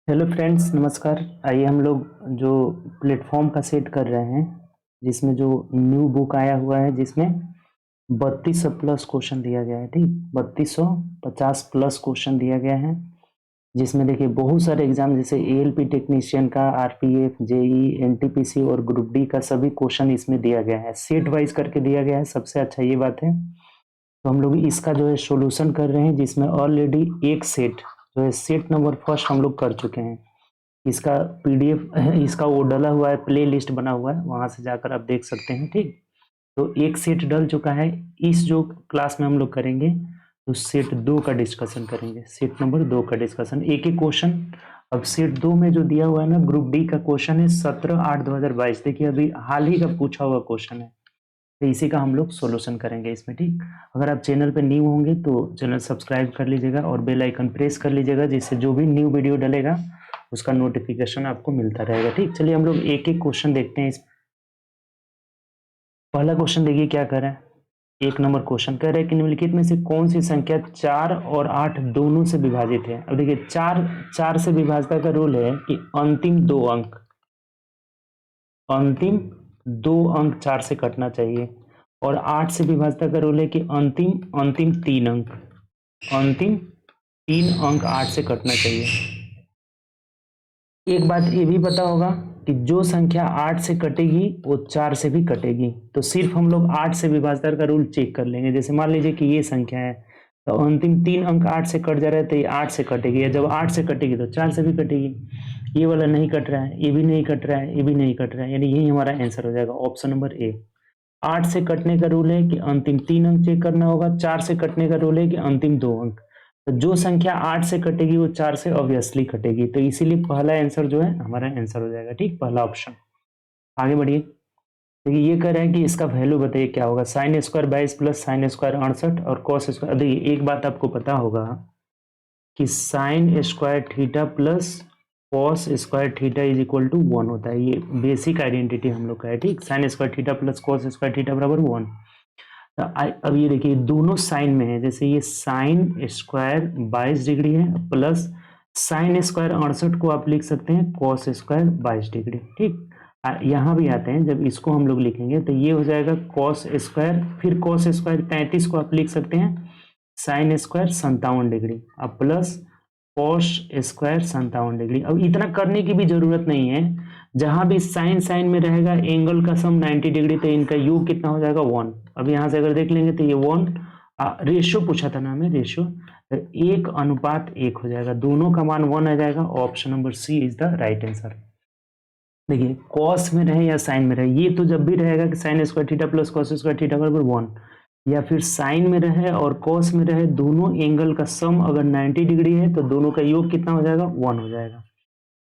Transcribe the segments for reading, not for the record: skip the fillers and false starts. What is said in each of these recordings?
Hello friends, नमस्कार। आइए हम लोग जो प्लेटफॉर्म का सेट कर रहे हैं, जिसमें जो न्यू बुक आया हुआ है, जिसमें 3200 प्लस क्वेश्चन दिया गया है। ठीक, 3250 प्लस क्वेश्चन दिया गया है, जिसमें देखिए बहुत सारे एग्जाम जैसे एएलपी टेक्नीशियन का, आरपीएफ, जेई, एनटीपीसी और ग्रुप डी का सभी क्वेश्चन इसमें दिया गया है। सेट वाइज करके दिया गया है, सबसे अच्छा ये बात है। तो हम लोग इसका जो है सोल्यूशन कर रहे हैं, जिसमें ऑलरेडी एक सेट जो है सेट नंबर फर्स्ट हम लोग कर चुके हैं। इसका पीडीएफ इसका वो डला हुआ है, प्ले लिस्ट बना हुआ है, वहां से जाकर आप देख सकते हैं। ठीक, तो एक सेट डल चुका है। इस जो क्लास में हम लोग करेंगे तो सेट 2 का डिस्कशन करेंगे, सेट नंबर 2 का डिस्कशन, एक एक क्वेश्चन। अब सेट 2 में जो दिया हुआ है ना, ग्रुप डी का क्वेश्चन है 17/8/2022। देखिए अभी हाल ही का पूछा हुआ क्वेश्चन है, तो इसी का हम लोग सोल्यूशन करेंगे इसमें। ठीक, अगर आप चैनल पे न्यू होंगे तो चैनल सब्सक्राइब कर लीजिएगा और बेल आइकन प्रेस कर लीजिएगा, जिससे जो भी न्यू वीडियो डलेगा उसका नोटिफिकेशन आपको मिलता रहेगा। ठीक, चलिए हम लोग एक एक क्वेश्चन देखते हैं। इस पहला क्वेश्चन देखिए क्या कह रहा है। एक नंबर क्वेश्चन कह रहा है कि निम्नलिखित में से कौन सी संख्या 4 और 8 दोनों से विभाजित है। अब देखिए चार चार से विभाजता का रूल है कि अंतिम 2 अंक 4 से कटना चाहिए, और 8 से विभाजता का रूल है कि अंतिम अंतिम 3 अंक 8 से कटना चाहिए। एक बात ये भी पता होगा कि जो संख्या 8 से कटेगी वो 4 से भी कटेगी। तो सिर्फ हम लोग 8 से विभाजन का रूल चेक कर लेंगे। जैसे मान लीजिए कि ये संख्या है, तो अंतिम 3 अंक 8 से कट जा रहा है, तो ये 8 से कटेगी, या जब 8 से कटेगी तो 4 से भी कटेगी। ये वाला नहीं कट रहा है, ये भी नहीं कट रहा है, ये भी नहीं कट रहा है, यानी यही हमारा आंसर हो जाएगा, ऑप्शन नंबर ए। 8 से कटने का रूल है कि अंतिम 3 अंक चेक करना होगा, 4 से कटने का रूल है कि अंतिम 2 अंक। तो जो संख्या 8 से कटेगी वो 4 से ऑब्वियसली कटेगी, तो इसीलिए पहला आंसर जो है हमारा आंसर हो जाएगा। ठीक, पहला ऑप्शन। आगे बढ़िए। देखिए ये कह रहे हैं कि इसका वैल्यू बताइए क्या होगा। Sine square 22 plus sine square 68 और कॉस स्क्वायर। देखिए एक बात आपको पता होगा कि sine square theta plus cos square theta is equal to 1 होता है। ये बेसिक आइडेंटिटी हम लोग का है। ठीक, sign square theta plus cos square theta बराबर 1। अब ये देखिए दोनों साइन में है, जैसे ये साइन स्क्वायर 22 डिग्री है प्लस साइन स्क्वायर 68 को आप लिख सकते हैं कॉस स्क्वायर 22 डिग्री। ठीक, यहाँ भी आते हैं, जब इसको हम लोग लिखेंगे तो ये हो जाएगा कॉस स्क्वायर, फिर कॉस स्क्वायर 33 को आप लिख सकते हैं साइन स्क्वायर 57 डिग्री, अब प्लस कॉस स्क्वायर 57 डिग्री। अब इतना करने की भी जरूरत नहीं है, जहां भी साइन साइन में रहेगा एंगल का सम 90 डिग्री, तो इनका योग कितना हो जाएगा 1। अब यहां से अगर देख लेंगे तो ये 1, रेशियो पूछा था ना हमें, रेशियो 1:1 हो जाएगा, दोनों का मान 1 आ जाएगा। Option number C is the right answer. देखिए कॉस में रहे या साइन में रहे, ये तो जब भी रहेगा कि sine square theta plus cos square theta बराबर 1, या फिर साइन में रहे और कॉस में रहे, दोनों एंगल का सम अगर 90 डिग्री है तो दोनों का योग कितना हो जाएगा 1 हो जाएगा।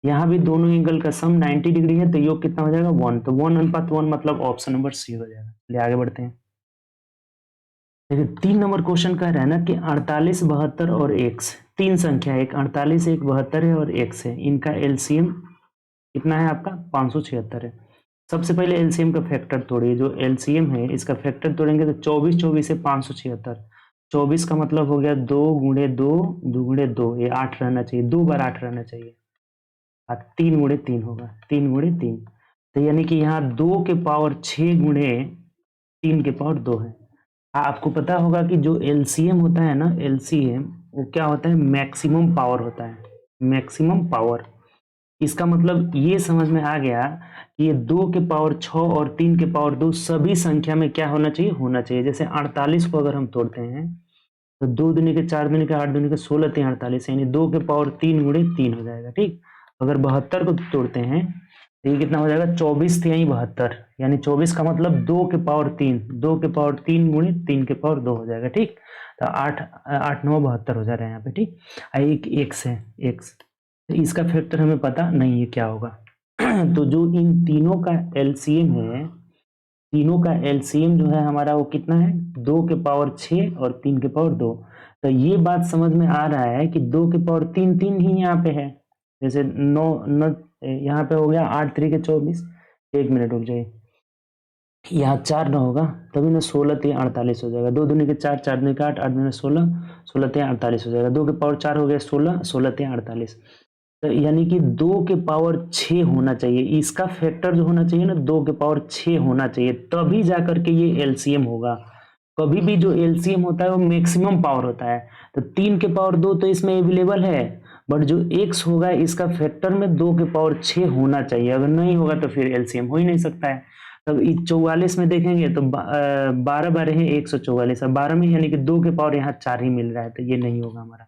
यहाँ भी दोनों एंगल का सम 90 डिग्री है तो योग कितना हो जाएगा 1, तो 1:1 मतलब ऑप्शन नंबर सी हो जाएगा। चलिए आगे बढ़ते हैं। देखिए 3 नंबर क्वेश्चन कह रहा है ना कि 48, 72 और एक्स, तीन संख्या है, एक 48 है, एक 72 है और एक्स है, इनका एलसीएम कितना है आपका 576 है। सबसे पहले एलसीएम का फैक्टर तोड़िए। जो एलसीएम है इसका फैक्टर तोड़ेंगे तो 24 24 से 576, 24 का मतलब हो गया 2 गुणे 2 2 2, ये 8 रहना चाहिए, 2 बार 8 रहना चाहिए, और 3 गुणे 3 होगा, 3 गुणे 3, तो यानी कि यहाँ 2 के पावर 6 गुणे 3 के पावर 2 है। आपको पता होगा कि जो एलसीएम होता है ना, एलसीएम वो क्या होता है, मैक्सिमम पावर होता है, मैक्सिमम पावर। इसका मतलब ये समझ में आ गया कि ये 2 के पावर 6 और 3 के पावर 2 सभी संख्या में क्या होना चाहिए, होना चाहिए। जैसे 48 को अगर हम तोड़ते हैं तो 2 दूनी के 4 दूनी के 8 दूनी के 16 3 48, यानी 2 के पावर 3 गुणे 3 हो जाएगा। ठीक, अगर 72 को तोड़ते हैं तो ये कितना हो जाएगा 24 यही 72, यानी 24 का मतलब 2 के पावर 3, 2 के पावर 3 गुणे 3 के पावर 2 हो जाएगा। ठीक, तो 8 8 9 72 हो जा रहा है यहाँ पे। ठीक, एक एक्स है, एक्स, तो इसका फैक्टर हमें पता नहीं है क्या होगा। तो जो इन तीनों का एलसीएम है, तीनों का एलसीएम जो है हमारा वो कितना है, 2 के पावर 6 और 3 के पावर 2। तो ये बात समझ में आ रहा है कि 2 के पावर 3 3 ही यहाँ पे है, जैसे 9 9 यहाँ पे हो गया, 8 3 के 24, 1 मिनट रुक जाइए, यहाँ 4 ना होगा तभी ना, 16 3 48 हो जाएगा, 2 दूनी के 4 4 दूनी के 8 8 दूनी 16, 16 3 48 हो जाएगा, 2 के पावर 4 हो गया 16, 16 3 48। तो यानी कि 2 के पावर 6 होना चाहिए, इसका फैक्टर जो होना चाहिए ना 2 के पावर 6 होना चाहिए, तभी जाकर के ये एलसीएम होगा। कभी भी जो एलसीएम होता है वो मैक्सिमम पावर होता है। तो 3 के पावर 2 तो इसमें अवेलेबल है, बट जो x होगा इसका फैक्टर में 2 के पावर 6 होना चाहिए, अगर नहीं होगा तो फिर एलसीएम हो ही नहीं सकता है। तब 44 में देखेंगे तो 12 बारह है 144, अब 12 में यानी कि 2 के पावर यहाँ 4 ही मिल रहा है, तो ये नहीं होगा हमारा।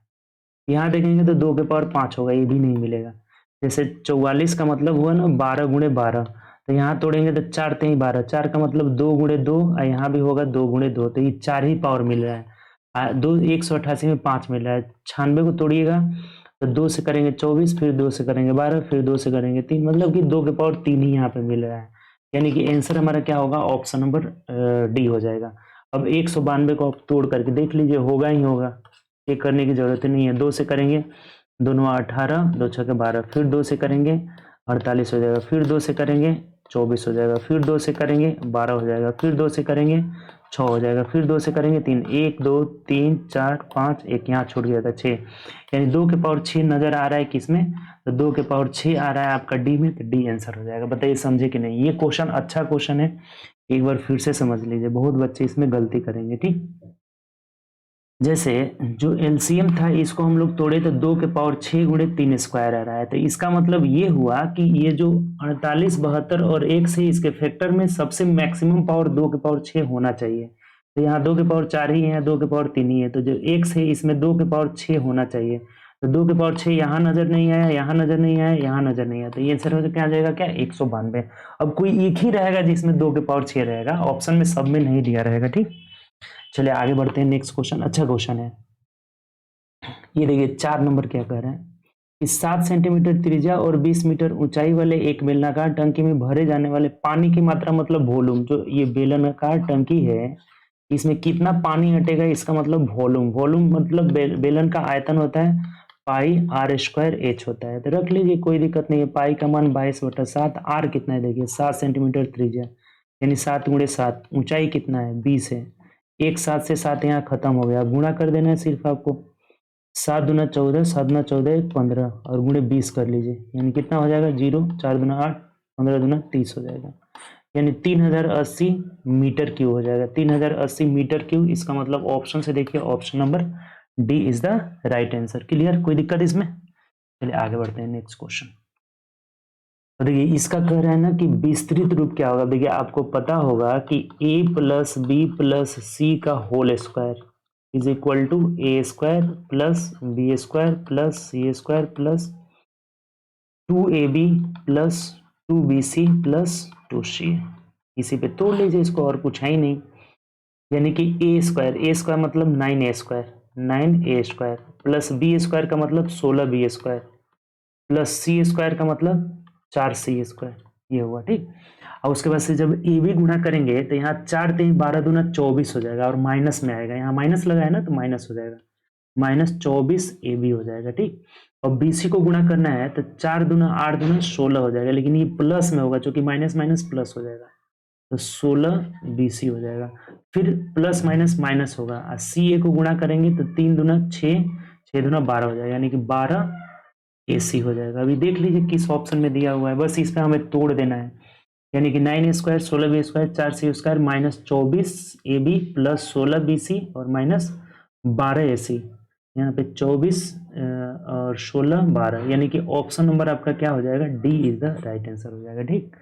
यहाँ देखेंगे तो 2 के पावर 5 होगा, ये भी नहीं मिलेगा। जैसे 44 का मतलब हुआ ना 12 गुणे 12, तो यहाँ तोड़ेंगे तो 4 तेई 12, 4 का मतलब 2 गुणे 2, और यहाँ भी होगा 2 गुणे 2, तो ये 4 ही पावर मिल रहा है। 188 में 5 मिल रहा है। 96 को तोड़िएगा तो 2 से करेंगे 24, फिर 2 से करेंगे 12, फिर 2 से करेंगे 3, मतलब कि 2 के पावर 3 ही यहाँ पे मिल रहा है। यानी कि आंसर हमारा क्या होगा, ऑप्शन नंबर डी हो जाएगा। अब 192 को आप तोड़ करके देख लीजिए, होगा ही होगा, चेक करने की जरूरत नहीं है। 2 से करेंगे, दोनों 18, 2 छक्के 12, फिर 2 से करेंगे 48 हो जाएगा, फिर 2 से करेंगे 24 हो जाएगा, फिर 2 से करेंगे 12 हो जाएगा, फिर 2 से करेंगे 6 हो जाएगा, फिर 2 से करेंगे 3, 1 2 3 4 5, एक यहाँ छूट गया था 6, यानी 2 के पावर 6 नजर आ रहा है किसमें, तो 2 के पावर 6 आ रहा है आपका डी में, तो डी आंसर हो जाएगा। बताइए समझे कि नहीं? ये क्वेश्चन अच्छा क्वेश्चन है, एक बार फिर से समझ लीजिए, बहुत बच्चे इसमें गलती करेंगे। ठीक, जैसे जो एलसीएम था इसको हम लोग तोड़े तो 2 के पावर 6 गुणे 3 स्क्वायर आ रहा है, तो इसका मतलब ये हुआ कि ये जो 48, 72 और 1 से इसके फैक्टर में सबसे मैक्सिमम पावर 2 के पावर 6 होना चाहिए। तो यहाँ 2 के पावर 4 ही है, 2 के पावर 3 ही है, तो जो 1 से इसमें 2 के पावर 6 होना चाहिए। तो 2 के पावर 6 यहाँ नजर नहीं आया, यहाँ नजर नहीं आया, यहाँ नजर नहीं आया, तो ये आंसर क्या आ जाएगा, क्या 192। अब कोई एक ही रहेगा जिसमें 2 के पावर 6 रहेगा, ऑप्शन में सब में नहीं दिया रहेगा। ठीक, चलिए आगे बढ़ते हैं। नेक्स्ट क्वेश्चन अच्छा क्वेश्चन है, ये देखिए 4 नंबर क्या कह रहे हैं कि 7 सेंटीमीटर त्रिज्या और 20 मीटर ऊंचाई वाले एक बेलनाकार टंकी में भरे जाने वाले पानी की मात्रा, मतलब वॉल्यूम, जो ये बेलनाकार टंकी है इसमें कितना पानी हटेगा, इसका मतलब वॉल्यूम। वॉल्यूम मतलब बेलन का आयतन होता है पाई आर स्क्वायर एच होता है, तो रख लीजिए कोई दिक्कत नहीं है। पाई का मान 22/7, आर कितना है देखिए 7 सेंटीमीटर त्रिज्या, यानी 7 गुणे 7, ऊंचाई कितना है 20 है, एक 7 से 7 यहाँ खत्म हो गया, गुणा कर देना है सिर्फ आपको, 7 दूना 14, 7 दूना 14, 15 और गुणे 20 कर लीजिए, यानी कितना हो जाएगा 0, 4 दूना 8, 15 दूना 30 हो जाएगा, यानी 3080 मीटर क्यूब हो जाएगा। 3080 मीटर क्यूब, इसका मतलब ऑप्शन से देखिए option number D is the right answer. Clear, कोई दिक्कत इसमें? चलिए आगे बढ़ते हैं नेक्स्ट क्वेश्चन। तो देखिए इसका कह रहा है ना कि विस्तृत रूप क्या होगा। देखिए आपको पता होगा कि a plus B plus C का whole square is equal to A square plus B square plus C square plus 2ab plus 2bc plus 2c। इसी पे तोड़ लीजिए इसको, और कुछ है ही नहीं, यानी कि ए स्क्वायर मतलब 9a square, 9a square plus B square का मतलब 16b square plus C square का मतलब 4c स्क्वायर, ये हुआ। ठीक, और उसके बाद से जब ए बी गुणा करेंगे तो यहाँ 4 3 12 दूना 24 हो जाएगा, और माइनस में आएगा, यहाँ माइनस लगा है ना तो माइनस हो जाएगा, -24 ए बी हो जाएगा। ठीक, और बी सी को गुणा करना है तो 4 दूना 8 दूना 16 हो जाएगा, लेकिन ये प्लस में होगा क्योंकि माइनस माइनस प्लस हो जाएगा, तो 16 बी सी हो जाएगा। फिर प्लस माइनस माइनस होगा, और सी ए को गुणा करेंगे तो 3 दूना 6, 6 दूना 12 हो जाएगा, यानी कि 12 ए सी हो जाएगा। अभी देख लीजिए किस ऑप्शन में दिया हुआ है, बस इस पर हमें तोड़ देना है, यानी कि 9 square 16 B square 4 C square -24 A B plus 16 B C और -12 ए सी, यहाँ पे 24 और 16 12, यानी कि ऑप्शन नंबर आपका क्या हो जाएगा, D is the right answer हो जाएगा। ठीक,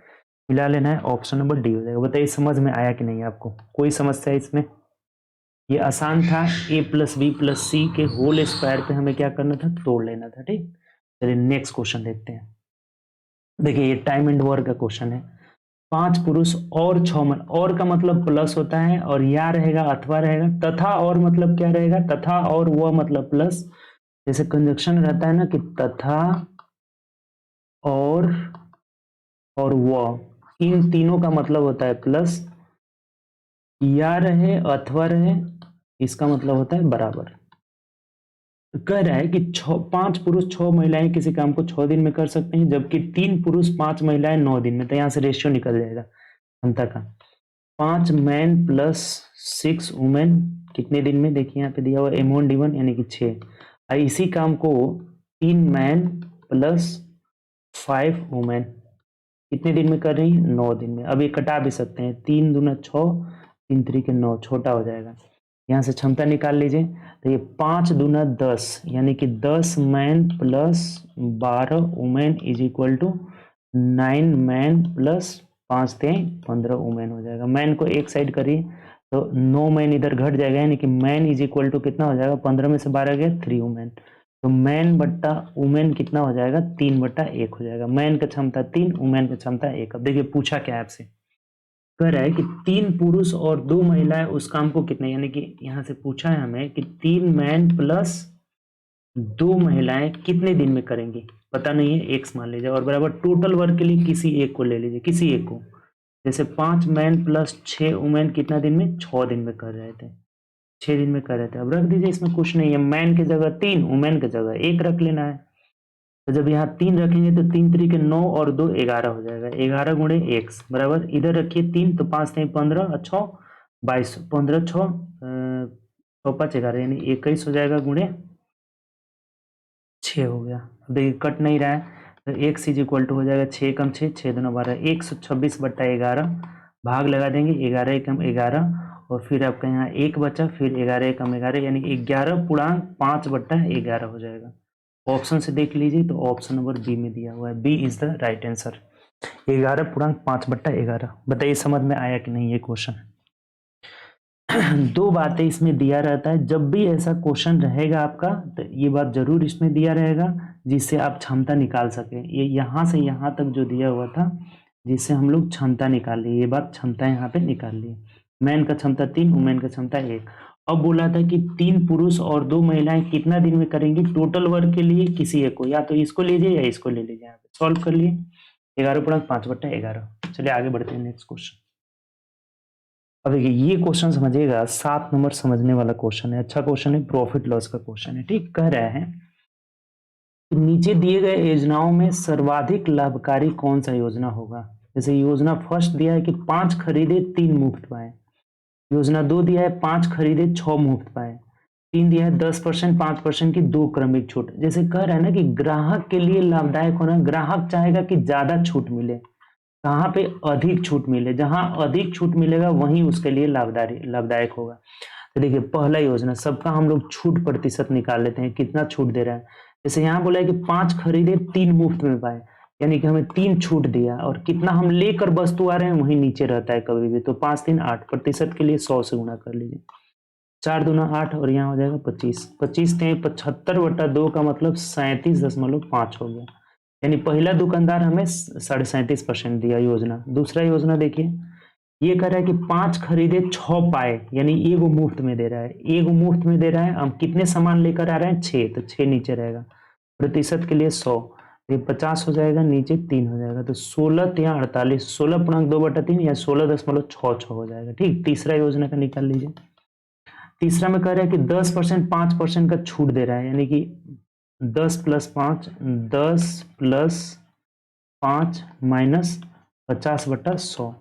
मिला लेना है, ऑप्शन नंबर डी हो जाएगा। बताइए समझ में आया कि नहीं आपको, कोई समस्या है इसमें? ये आसान था, a प्लस बी प्लस सी के होल स्क्वायर पे हमें क्या करना था, तोड़ लेना था। ठीक, चलिए नेक्स्ट क्वेश्चन देखते हैं। देखिए ये टाइम एंड वर्क का क्वेश्चन है। 5 पुरुष और 6 महिला, और का मतलब प्लस होता है, और या रहेगा अथवा रहेगा, तथा और मतलब क्या रहेगा, तथा और वह मतलब प्लस, जैसे कंजक्शन रहता है ना कि तथा और वह, इन तीनों का मतलब होता है प्लस, या रहे अथवा रहे इसका मतलब होता है बराबर। कह रहा है कि 5 पुरुष 6 महिलाएं किसी काम को 6 दिन में कर सकते हैं, जबकि 3 पुरुष 5 महिलाएं 9 दिन में, तो यहाँ से रेशियो निकल जाएगा क्षमता का। 5 मैन प्लस 6 वुमेन कितने दिन में, देखिए यहाँ पे दिया हुआ M1 D1 यानी कि 6। इसी काम को 3 मैन प्लस 5 वुमेन कितने दिन में कर रही है? 9 दिन में। अब ये कटा भी सकते हैं, 3 दूना 6, 3 3 9, छोटा हो जाएगा। यहाँ से क्षमता निकाल लीजिए, तो ये 5 दूना 10 यानी कि 10 man plus 12 women is equal to 9 man plus 5 3 15 women हो जाएगा। मैन को एक साइड करिए तो 9 मैन इधर घट जाएगा, यानी कि मैन इज इक्वल टू कितना हो जाएगा? 15 में से 12 गया 3 वुमेन, तो मैन बट्टा वुमेन कितना हो जाएगा? 3/1 हो जाएगा। मैन का क्षमता 3, वुमेन का क्षमता 1। अब देखिए पूछा क्या है आपसे, कह रहा है कि 3 पुरुष और 2 महिलाएं उस काम को कितने, यानी कि यहाँ से पूछा है हमें कि 3 मैन प्लस 2 महिलाएं कितने दिन में करेंगी, पता नहीं है, एक्स मान लीजिए, और बराबर टोटल वर्क के लिए किसी एक को ले लीजिए, किसी एक को। जैसे 5 मैन प्लस 6 वुमेन कितना दिन में? 6 दिन में कर रहे थे, 6 दिन में कर रहे थे। अब रख दीजिए, इसमें कुछ नहीं है, मैन की जगह 3, वुमेन की जगह 1 रख लेना है। तो जब यहाँ 3 रखेंगे तो 3 3 के 9 और 2 11 हो जाएगा, 11 गुणे एक्स बराबर, इधर रखिए 3 तो 5 3 15 और 6 22, 15 6 5 11 यानी 21 हो जाएगा, गुणे 6 हो गया। अब देखिए कट नहीं रहा है, तो एक्स इज इक्वल टू हो जाएगा 6 कम 6 6 दूना 12, 126/11 भाग लगा देंगे, 11 कम 11, और फिर आपका यहाँ 1 बचा, फिर 11 कम 11 यानी 11.5/11 हो जाएगा। ऑप्शन से देख लीजिए तो ऑप्शन नंबर बी में दिया हुआ है, B is the right answer, 11.5/11। बताइए समझ में आया कि नहीं ये क्वेश्चन। दो बातें इसमें दिया रहता है, जब भी ऐसा क्वेश्चन रहेगा आपका तो ये बात जरूर इसमें दिया रहेगा जिससे आप क्षमता निकाल सके। ये यहाँ से यहाँ तक जो दिया हुआ था जिससे हम लोग क्षमता निकाल लिए, ये बात क्षमता यहाँ पे निकाल ली। मैन का क्षमता 3, वुमेन का क्षमता 1। अब बोला था कि 3 पुरुष और 2 महिलाएं कितना दिन में करेंगी टोटल वर्क के लिए किसी एक को, या तो इसको लीजिए या इसको ले लीजिए। यहाँ पे सॉल्व कर लिए, 11.5/11। चलिए आगे बढ़ते हैं नेक्स्ट क्वेश्चन। अब देखिए ये क्वेश्चन समझिएगा, 7 नंबर समझने वाला क्वेश्चन है, अच्छा क्वेश्चन है, प्रॉफिट लॉस का क्वेश्चन है। ठीक, कह रहे हैं नीचे दिए गए योजनाओं में सर्वाधिक लाभकारी कौन सा योजना होगा। जैसे योजना फर्स्ट दिया है कि 5 खरीदे 3 मुफ्त पाए, योजना 2 दिया है 5 खरीदे 6 मुफ्त पाए, 3 दिया है 10% 5% की 2 क्रमिक छूट। जैसे कह रहा है ना कि ग्राहक के लिए लाभदायक होना, ग्राहक चाहेगा कि ज्यादा छूट मिले, कहाँ पे अधिक छूट मिले, जहां अधिक छूट मिलेगा वहीं उसके लिए लाभदायक होगा। तो देखिए पहला योजना सबका हम लोग छूट प्रतिशत निकाल लेते हैं, कितना छूट दे रहा है। जैसे यहाँ बोला है कि 5 खरीदे 3 मुफ्त में पाए, यानी कि हमें 3 छूट दिया, और कितना हम लेकर वस्तु आ रहे हैं वहीं नीचे रहता है कभी भी, तो 5 3 8 प्रतिशत के लिए 100 से गुणा कर लीजिए, 4 दूना 8 और यहाँ हो जाएगा 25, 25 3 75/2 का मतलब 37.5 हो गया। यानी पहला दुकानदार हमें 37.5% दिया योजना। दूसरा योजना देखिए, ये कह रहा है कि 5 खरीदे 6 पाए, यानी एगो मुफ्त में दे रहा है, एगो मुफ्त में दे रहा है। हम कितने सामान लेकर आ रहे हैं? 6, तो 6 नीचे रहेगा, प्रतिशत के लिए 100, ये 50 हो जाएगा, नीचे 3 हो जाएगा, तो 16 या 48, 16.2/3 या 16.66 हो जाएगा। ठीक, तीसरा योजना का निकाल लीजिए। तीसरा में कह रहा है कि 10% 5% का छूट दे रहा है, यानी कि 10 + 5 10 + 5 - 50/100,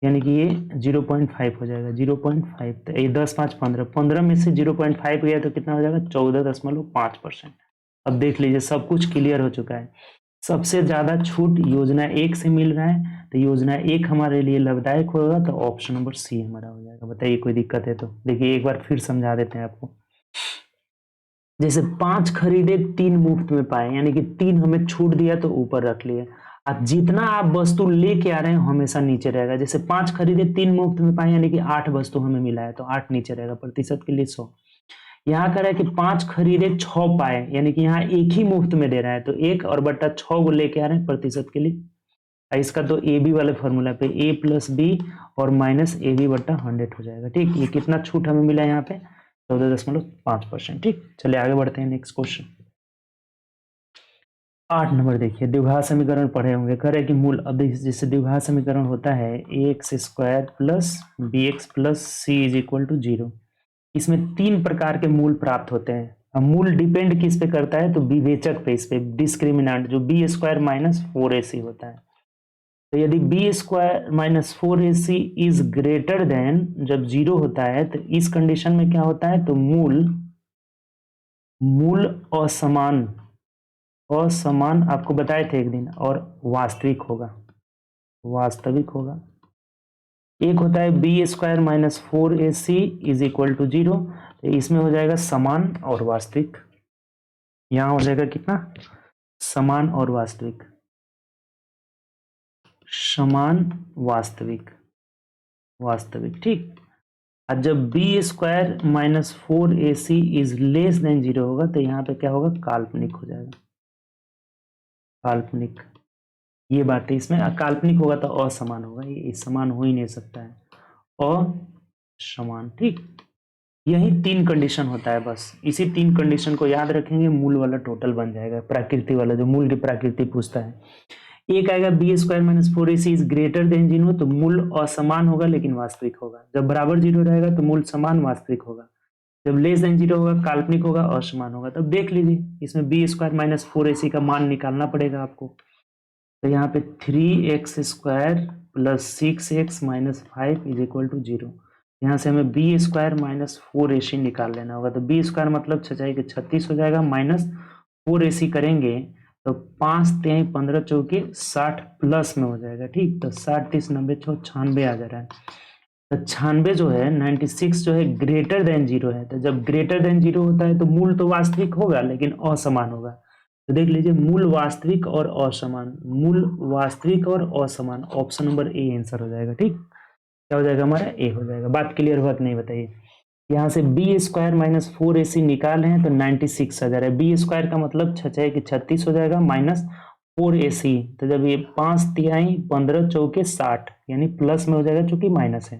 यानी कि ये 0.5 हो जाएगा, 0.5। तो ये 10 5 15, 15 में से 0.5 गया तो कितना हो जाएगा? 14.5%। अब देख लीजिए सब कुछ क्लियर हो चुका है। सबसे ज्यादा छूट योजना 1 से मिल रहा है, तो योजना 1 हमारे लिए लाभदायक होगा, तो ऑप्शन नंबर सी हमारा हो जाएगा। बताइए कोई दिक्कत है तो। देखिए एक बार फिर समझा देते हैं आपको। जैसे 5 खरीदे 3 मुफ्त में पाए, यानी कि 3 हमें छूट दिया तो ऊपर रख लिए, अब जितना आप वस्तु लेके आ रहे हैं हमेशा नीचे रहेगा। जैसे 5 खरीदे 3 मुफ्त में पाए, यानी कि 8 वस्तु हमें मिला है तो 8 नीचे रहेगा, प्रतिशत के लिए 100। यहाँ कह रहा है कि 5 खरीदे 6 पाए, यानी कि यहाँ एक ही मुफ्त में दे रहा है, तो 1 और बट्टा 6 को लेके आ रहे हैं प्रतिशत के लिए। इसका तो ए बी वाले फॉर्मूला पे a + b और -ab/100 हो जाएगा। ठीक, ये कितना छूट हमें मिला यहाँ पे? 14.5%। ठीक, चलिए आगे बढ़ते हैं नेक्स्ट क्वेश्चन। 8 नंबर देखिए, द्विघात समीकरण पढ़े होंगे। कह रहे कि मूल, अब जैसे द्विघात समीकरण होता है ax² + bx + c = 0। इसमें 3 प्रकार के मूल प्राप्त होते हैं। अब मूल डिपेंड किस पे करता है? तो विवेचक पे, इस पे डिस्क्रिमिनेंट जो b² - 4ac होता है। तो यदि b² - 4ac is greater then, जब 0 होता है तो इस कंडीशन में क्या होता है? तो मूल असमान असमान आपको बताए थे एक दिन, और वास्तविक होगा, वास्तविक होगा। एक होता है b square minus 4ac is equal to 0, तो इसमें हो जाएगा समान और वास्तविक। यहां हो जाएगा कितना, समान और वास्तविक, समान वास्तविक, वास्तविक, ठीक। और जब b square minus 4ac is less than 0 होगा तो यहाँ पे क्या होगा, काल्पनिक हो जाएगा, काल्पनिक। ये बात है, इसमें काल्पनिक होगा तो असमान होगा, ये समान हो ही नहीं सकता है, असमान, ठीक। यही 3 कंडीशन होता है, बस इसी 3 कंडीशन को याद रखेंगे, मूल वाला टोटल बन जाएगा, प्राकृति वाला जो मूल की प्राकृति पूछता है। एक आएगा b square minus 4ac is greater than 0, तो मूल असमान होगा लेकिन वास्तविक होगा। जब बराबर 0 रहेगा तो मूल समान वास्तविक होगा। जब लेस देन 0 होगा काल्पनिक होगा, असमान होगा। तब देख लीजिए इसमें बी स्क्वायर माइनस 4ac का मान निकालना पड़ेगा आपको। तो यहाँ पे 3x square plus 6x minus 5 is equal to 0। यहाँ से हमें बी स्क्वायर माइनस 4ac निकाल लेना होगा। तो बी स्क्वायर मतलब 36 हो जाएगा, माइनस 4ac करेंगे तो 5 3 15 चौके 60 प्लस में हो जाएगा, ठीक। तो 60 30 90 96 आ जा रहा है। तो 96 जो है 96 जो है ग्रेटर देन 0 है। तो जब ग्रेटर देन 0 होता है तो मूल तो वास्तविक होगा लेकिन असमान होगा। तो देख लीजिए मूल वास्तविक और असमान, मूल वास्तविक और असमान, ऑप्शन नंबर ए आंसर हो जाएगा, ठीक। क्या हो जाएगा हमारा, ए हो जाएगा। बात क्लियर हुआ कि नहीं बताइए। यहाँ से बी स्क्वायर माइनस 4ac निकाल रहे हैं तो 96 आ जा रहा है। बी स्क्वायर का मतलब 36 हो जाएगा माइनस 4ac, तो जब ये 5 तिहाई 15 चौके 60 यानी प्लस में हो जाएगा चूंकि माइनस है,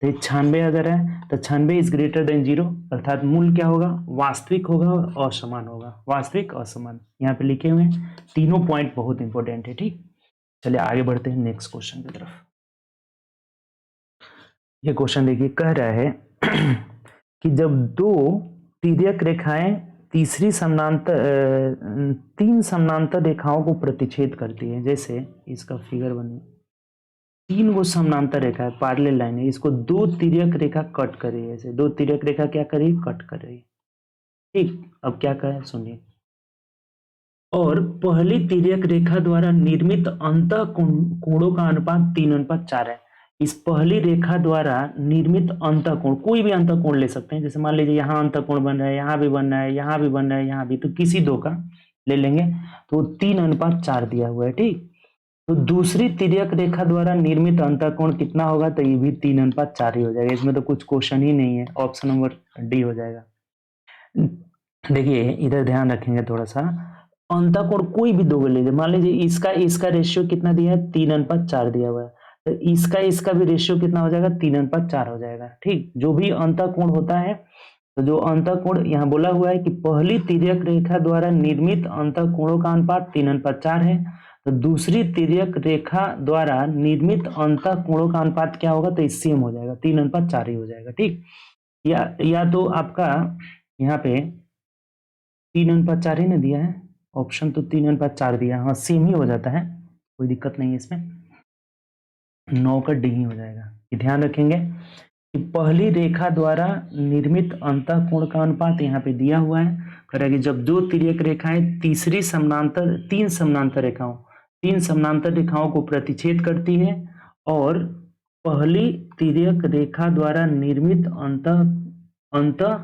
तो ये 96 आ जा रहा है। तो 96 इज ग्रेटर देन 0, अर्थात मूल क्या होगा, वास्तविक होगा और असमान होगा, वास्तविक असमान। यहाँ पे लिखे हुए हैं तीनों पॉइंट बहुत इंपॉर्टेंट है, ठीक। चलिए आगे बढ़ते हैं नेक्स्ट क्वेश्चन की तरफ। ये क्वेश्चन देखिए, कह रहा है कि जब दो तिर्यक रेखाएं तीन समानांतर रेखाओं को प्रतिच्छेद करती है, जैसे इसका फिगर बने 3 वो समानांतर रेखा है, पैरेलल लाइन है, इसको 2 तिर्यक रेखा कट कर रही है। ऐसे 2 तिर्यक रेखा क्या कर रही है, कट कर रही है, ठीक। अब क्या कहे सुनिए। और पहली तिर्यक रेखा द्वारा निर्मित अंतः कोणों का अनुपात 3:4 है। इस पहली रेखा द्वारा निर्मित अंतः कोण, कोई भी अंतः कोण ले सकते हैं, जैसे मान लीजिए यहाँ अंतः कोण बन रहा है, यहाँ भी बन रहा है, यहाँ भी बन रहा है, यहाँ भी, तो किसी दो का ले लेंगे तो 3:4 दिया हुआ है, ठीक। तो दूसरी तिर्यक रेखा द्वारा निर्मित अंतः कोण कितना होगा, तो ये भी 3:4 ही हो जाएगा। इसमें तो कुछ क्वेश्चन ही नहीं है, ऑप्शन नंबर डी हो जाएगा। देखिए इधर ध्यान रखेंगे थोड़ा सा, अंतः कोण कोई भी दो लीजिए, मान लीजिए इसका रेशियो कितना दिया है, 3:4 दिया हुआ है, तो इसका भी रेशियो कितना हो जाएगा, 3:4 हो जाएगा, ठीक। जो भी अंतः कोण होता है, तो जो अंतः कोण यहाँ बोला हुआ है कि पहली तिर्यक रेखा द्वारा निर्मित अंतः कोणों का अनुपात 3:4 है, तो दूसरी तिर्यक रेखा द्वारा निर्मित अंतः कोणों का अनुपात क्या होगा, तो सेम हो जाएगा, 3:4 ही हो जाएगा, ठीक। या तो आपका यहाँ पे 3:4 ही ना दिया है, ऑप्शन तो 3:4 दिया, हाँ सेम ही हो जाता है, कोई दिक्कत नहीं है इसमें, 9 का डी ही हो जाएगा। ध्यान रखेंगे कि पहली रेखा द्वारा निर्मित अंतः कोण का अनुपात यहाँ पे दिया हुआ है, कह रहा है कि जब दो तिर्यक रेखाएं तीन समानांतर रेखाओं को प्रतिच्छेद करती है और पहली तिर्यक रेखा द्वारा निर्मित अंतः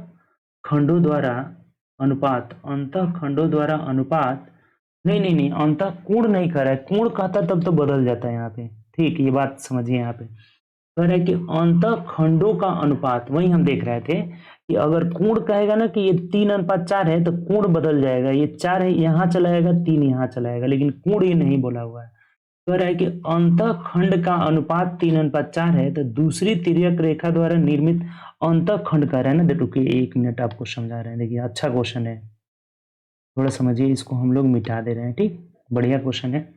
खंडों द्वारा अनुपात नहीं अंतः कोण नहीं कर रहा है, कोण कहता तब तो बदल जाता है यहाँ पे, ठीक। ये बात समझिए, यहाँ पे कह रहा है कि अंतः खंडों का अनुपात, वही हम देख रहे थे कि अगर कोण कहेगा ना कि ये 3:4 है तो कोण बदल जाएगा, ये 4 है यहाँ चला जाएगा, 3 यहाँ चला जाएगा, लेकिन कोण ये नहीं बोला हुआ है। कह रहा है कि अंतः खंड का अनुपात 3:4 है, तो दूसरी तिर्यक रेखा द्वारा निर्मित अंतः खंड कह रहा है ना, देखो 1 मिनट आपको समझा रहे हैं, देखिए अच्छा क्वेश्चन है, थोड़ा समझिए, इसको हम लोग मिटा दे रहे हैं, ठीक। बढ़िया क्वेश्चन है।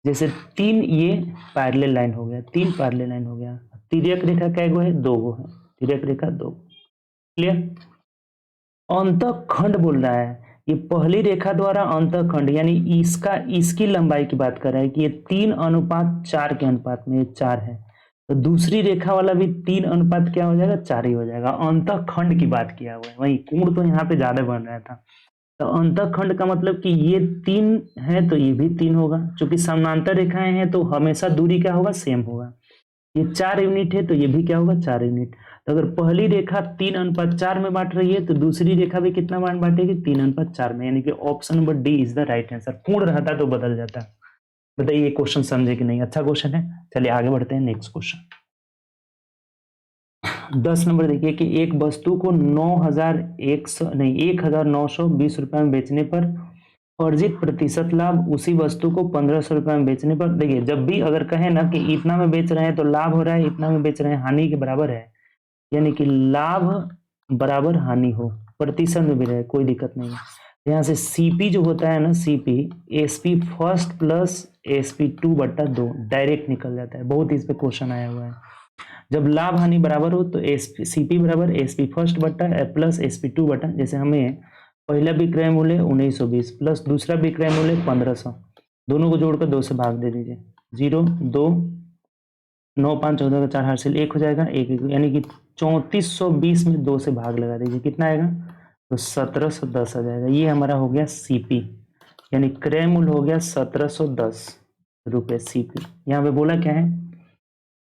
जैसे 3 ये पैरेलल लाइन हो गया, 3 पैरेलल लाइन हो गया, तिर्यक रेखा कै गो है, 2 गो है, तिर्यक रेखा 2, क्लियर। अंतः खंड बोल रहा है, ये पहली रेखा द्वारा अंतः खंड यानी इसकी लंबाई की बात कर रहा है कि ये 3:4 के अनुपात में ये 4 है, तो दूसरी रेखा वाला भी 3 अनुपात क्या हो जाएगा, 4 ही हो जाएगा। अंतः खंड की बात किया हुआ है, वही कोण तो यहाँ पे ज्यादा बन रहा था। तो अंतःखंड का मतलब कि ये 3 है तो ये भी 3 होगा, क्योंकि समानांतर रेखाएं हैं तो हमेशा दूरी क्या होगा, सेम होगा। ये 4 यूनिट है तो ये भी क्या होगा, 4 यूनिट। तो अगर पहली रेखा 3:4 में बांट रही है तो दूसरी रेखा भी कितना बांटेगी, 3:4 में, यानी कि option number D is the right answer. पूर्ण रहता तो बदल जाता। बताइए ये क्वेश्चन समझे कि नहीं, अच्छा क्वेश्चन है। चलिए आगे बढ़ते हैं नेक्स्ट क्वेश्चन। 10 नंबर देखिए कि एक वस्तु को 1920 रुपए में बेचने पर अर्जित प्रतिशत लाभ उसी वस्तु को 1500 रुपए में बेचने पर, देखिए जब भी अगर कहे ना कि इतना में बेच रहे हैं तो लाभ हो रहा है, इतना में बेच रहे हैं हानि के बराबर है, यानी कि लाभ बराबर हानि हो, प्रतिशत में भी रहे कोई दिक्कत नहीं है। यहाँ से सीपी जो होता है ना, CP SP first plus SP 2/2 direct निकल जाता है। बहुत इस पे क्वेश्चन आया हुआ है। जब लाभ हानि बराबर हो तो सीपी बराबर एसपी फर्स्ट बट्टा प्लस एसपी 2 बटा, जैसे हमें पहला विक्रय मूल्य 1920 प्लस दूसरा विक्रय मूल्य 1500, दोनों को जोड़कर 2 से भाग दे दीजिए। 0 2 9 5 14 का 4 हासिल 1 हो जाएगा, 1 1, यानी कि 3420 में 2 से भाग लगा दीजिए, कितना आएगा, तो 1710 आ जाएगा। ये हमारा हो गया सीपी, यानी क्रय मूल्य हो गया 1710 रुपये सीपी। यहाँ पे बोला क्या है,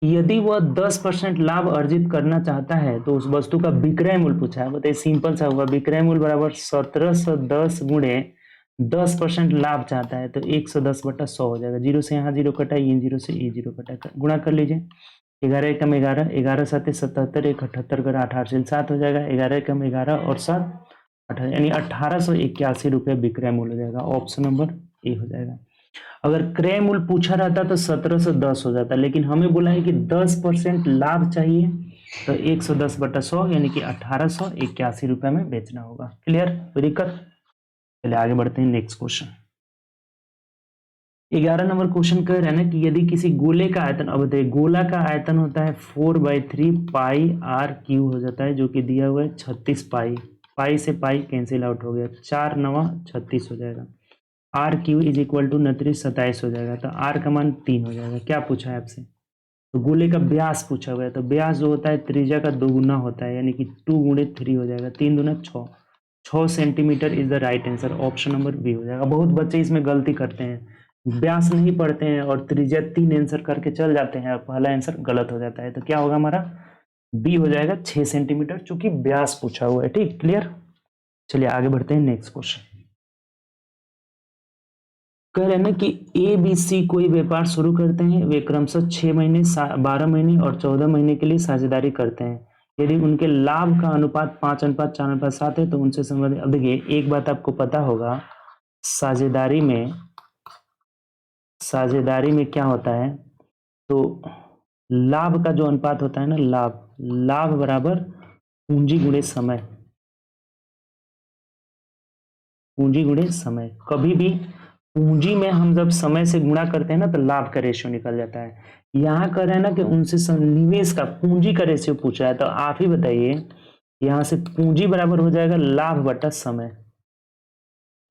यदि वह 10% लाभ अर्जित करना चाहता है तो उस वस्तु का विक्रय मूल्य पूछा है। बताइए सिंपल सा होगा, विक्रय मूल्य बराबर 1710 गुणे 10% लाभ चाहता है तो 110/100 हो जाएगा। 0 से यहाँ 0 कटा, ये 0 से ये 0 कटा, गुणा कर लीजिए। 11 एकम 11, 11 7 77, 1 78 कर 8 हासिल 7 हो जाएगा। 11 एकम 11 और 7 18, यानी 1881 रुपये विक्रय मूल्य हो जाएगा। ऑप्शन नंबर ए हो जाएगा। अगर क्रय मूल्य पूछा रहता तो 1710 हो जाता, लेकिन हमें बोला है कि 10% लाभ चाहिए तो 110/100 यानी कि 1881 रुपये में बेचना होगा। क्लियर, कोई दिक्कत। चलिए आगे बढ़ते हैं नेक्स्ट क्वेश्चन। 11 नंबर क्वेश्चन कह रहे हैं ना कि यदि किसी गोले का आयतन, अब बताइए गोला का आयतन होता है 4/3 पाई आर क्यू हो जाता है, जो कि दिया हुआ है 36 पाई। पाई से पाई कैंसिल आउट हो गया, 4 9 36 हो जाएगा। R Q is equal to 29 हो जाएगा, तो आर का मान 3 हो जाएगा। क्या पूछा है आपसे, तो गोले का व्यास पूछा हुआ है, तो व्यास जो होता है त्रिज्या का 2 गुना होता है, यानी कि 2 गुणे 3 हो जाएगा, 3 दूना 6, 6 centimetre is the right answer. Option number B हो जाएगा। बहुत बच्चे इसमें गलती करते हैं, व्यास नहीं पढ़ते हैं और त्रिज्या 3 आंसर करके चल जाते हैं, पहला आंसर गलत हो जाता है। तो क्या होगा हमारा, बी हो जाएगा 6 सेंटीमीटर, चूंकि व्यास पूछा हुआ है। ठीक, क्लियर। चलिए आगे बढ़ते हैं नेक्स्ट क्वेश्चन। कह रहे हैं ना कि ए बी सी कोई व्यापार शुरू करते हैं, वे क्रमशः 6 महीने 12 महीने और 14 महीने के लिए साझेदारी करते हैं। यदि उनके लाभ का अनुपात 5:4:7 है तो उनसे संबंधित, अब देखिए एक बात आपको पता होगा, साझेदारी में क्या होता है, तो लाभ का जो अनुपात होता है ना, लाभ बराबर पूंजी गुणे समय, पूंजी गुणे समय। कभी भी पूंजी में हम जब समय से गुणा करते हैं ना तो लाभ का रेशियो निकल जाता है। यहाँ कर रहे हैं ना कि उनसे निवेश का पूंजी का रेशियो पूछा है, तो आप ही बताइए, यहाँ से पूंजी बराबर हो जाएगा लाभ बटा समय।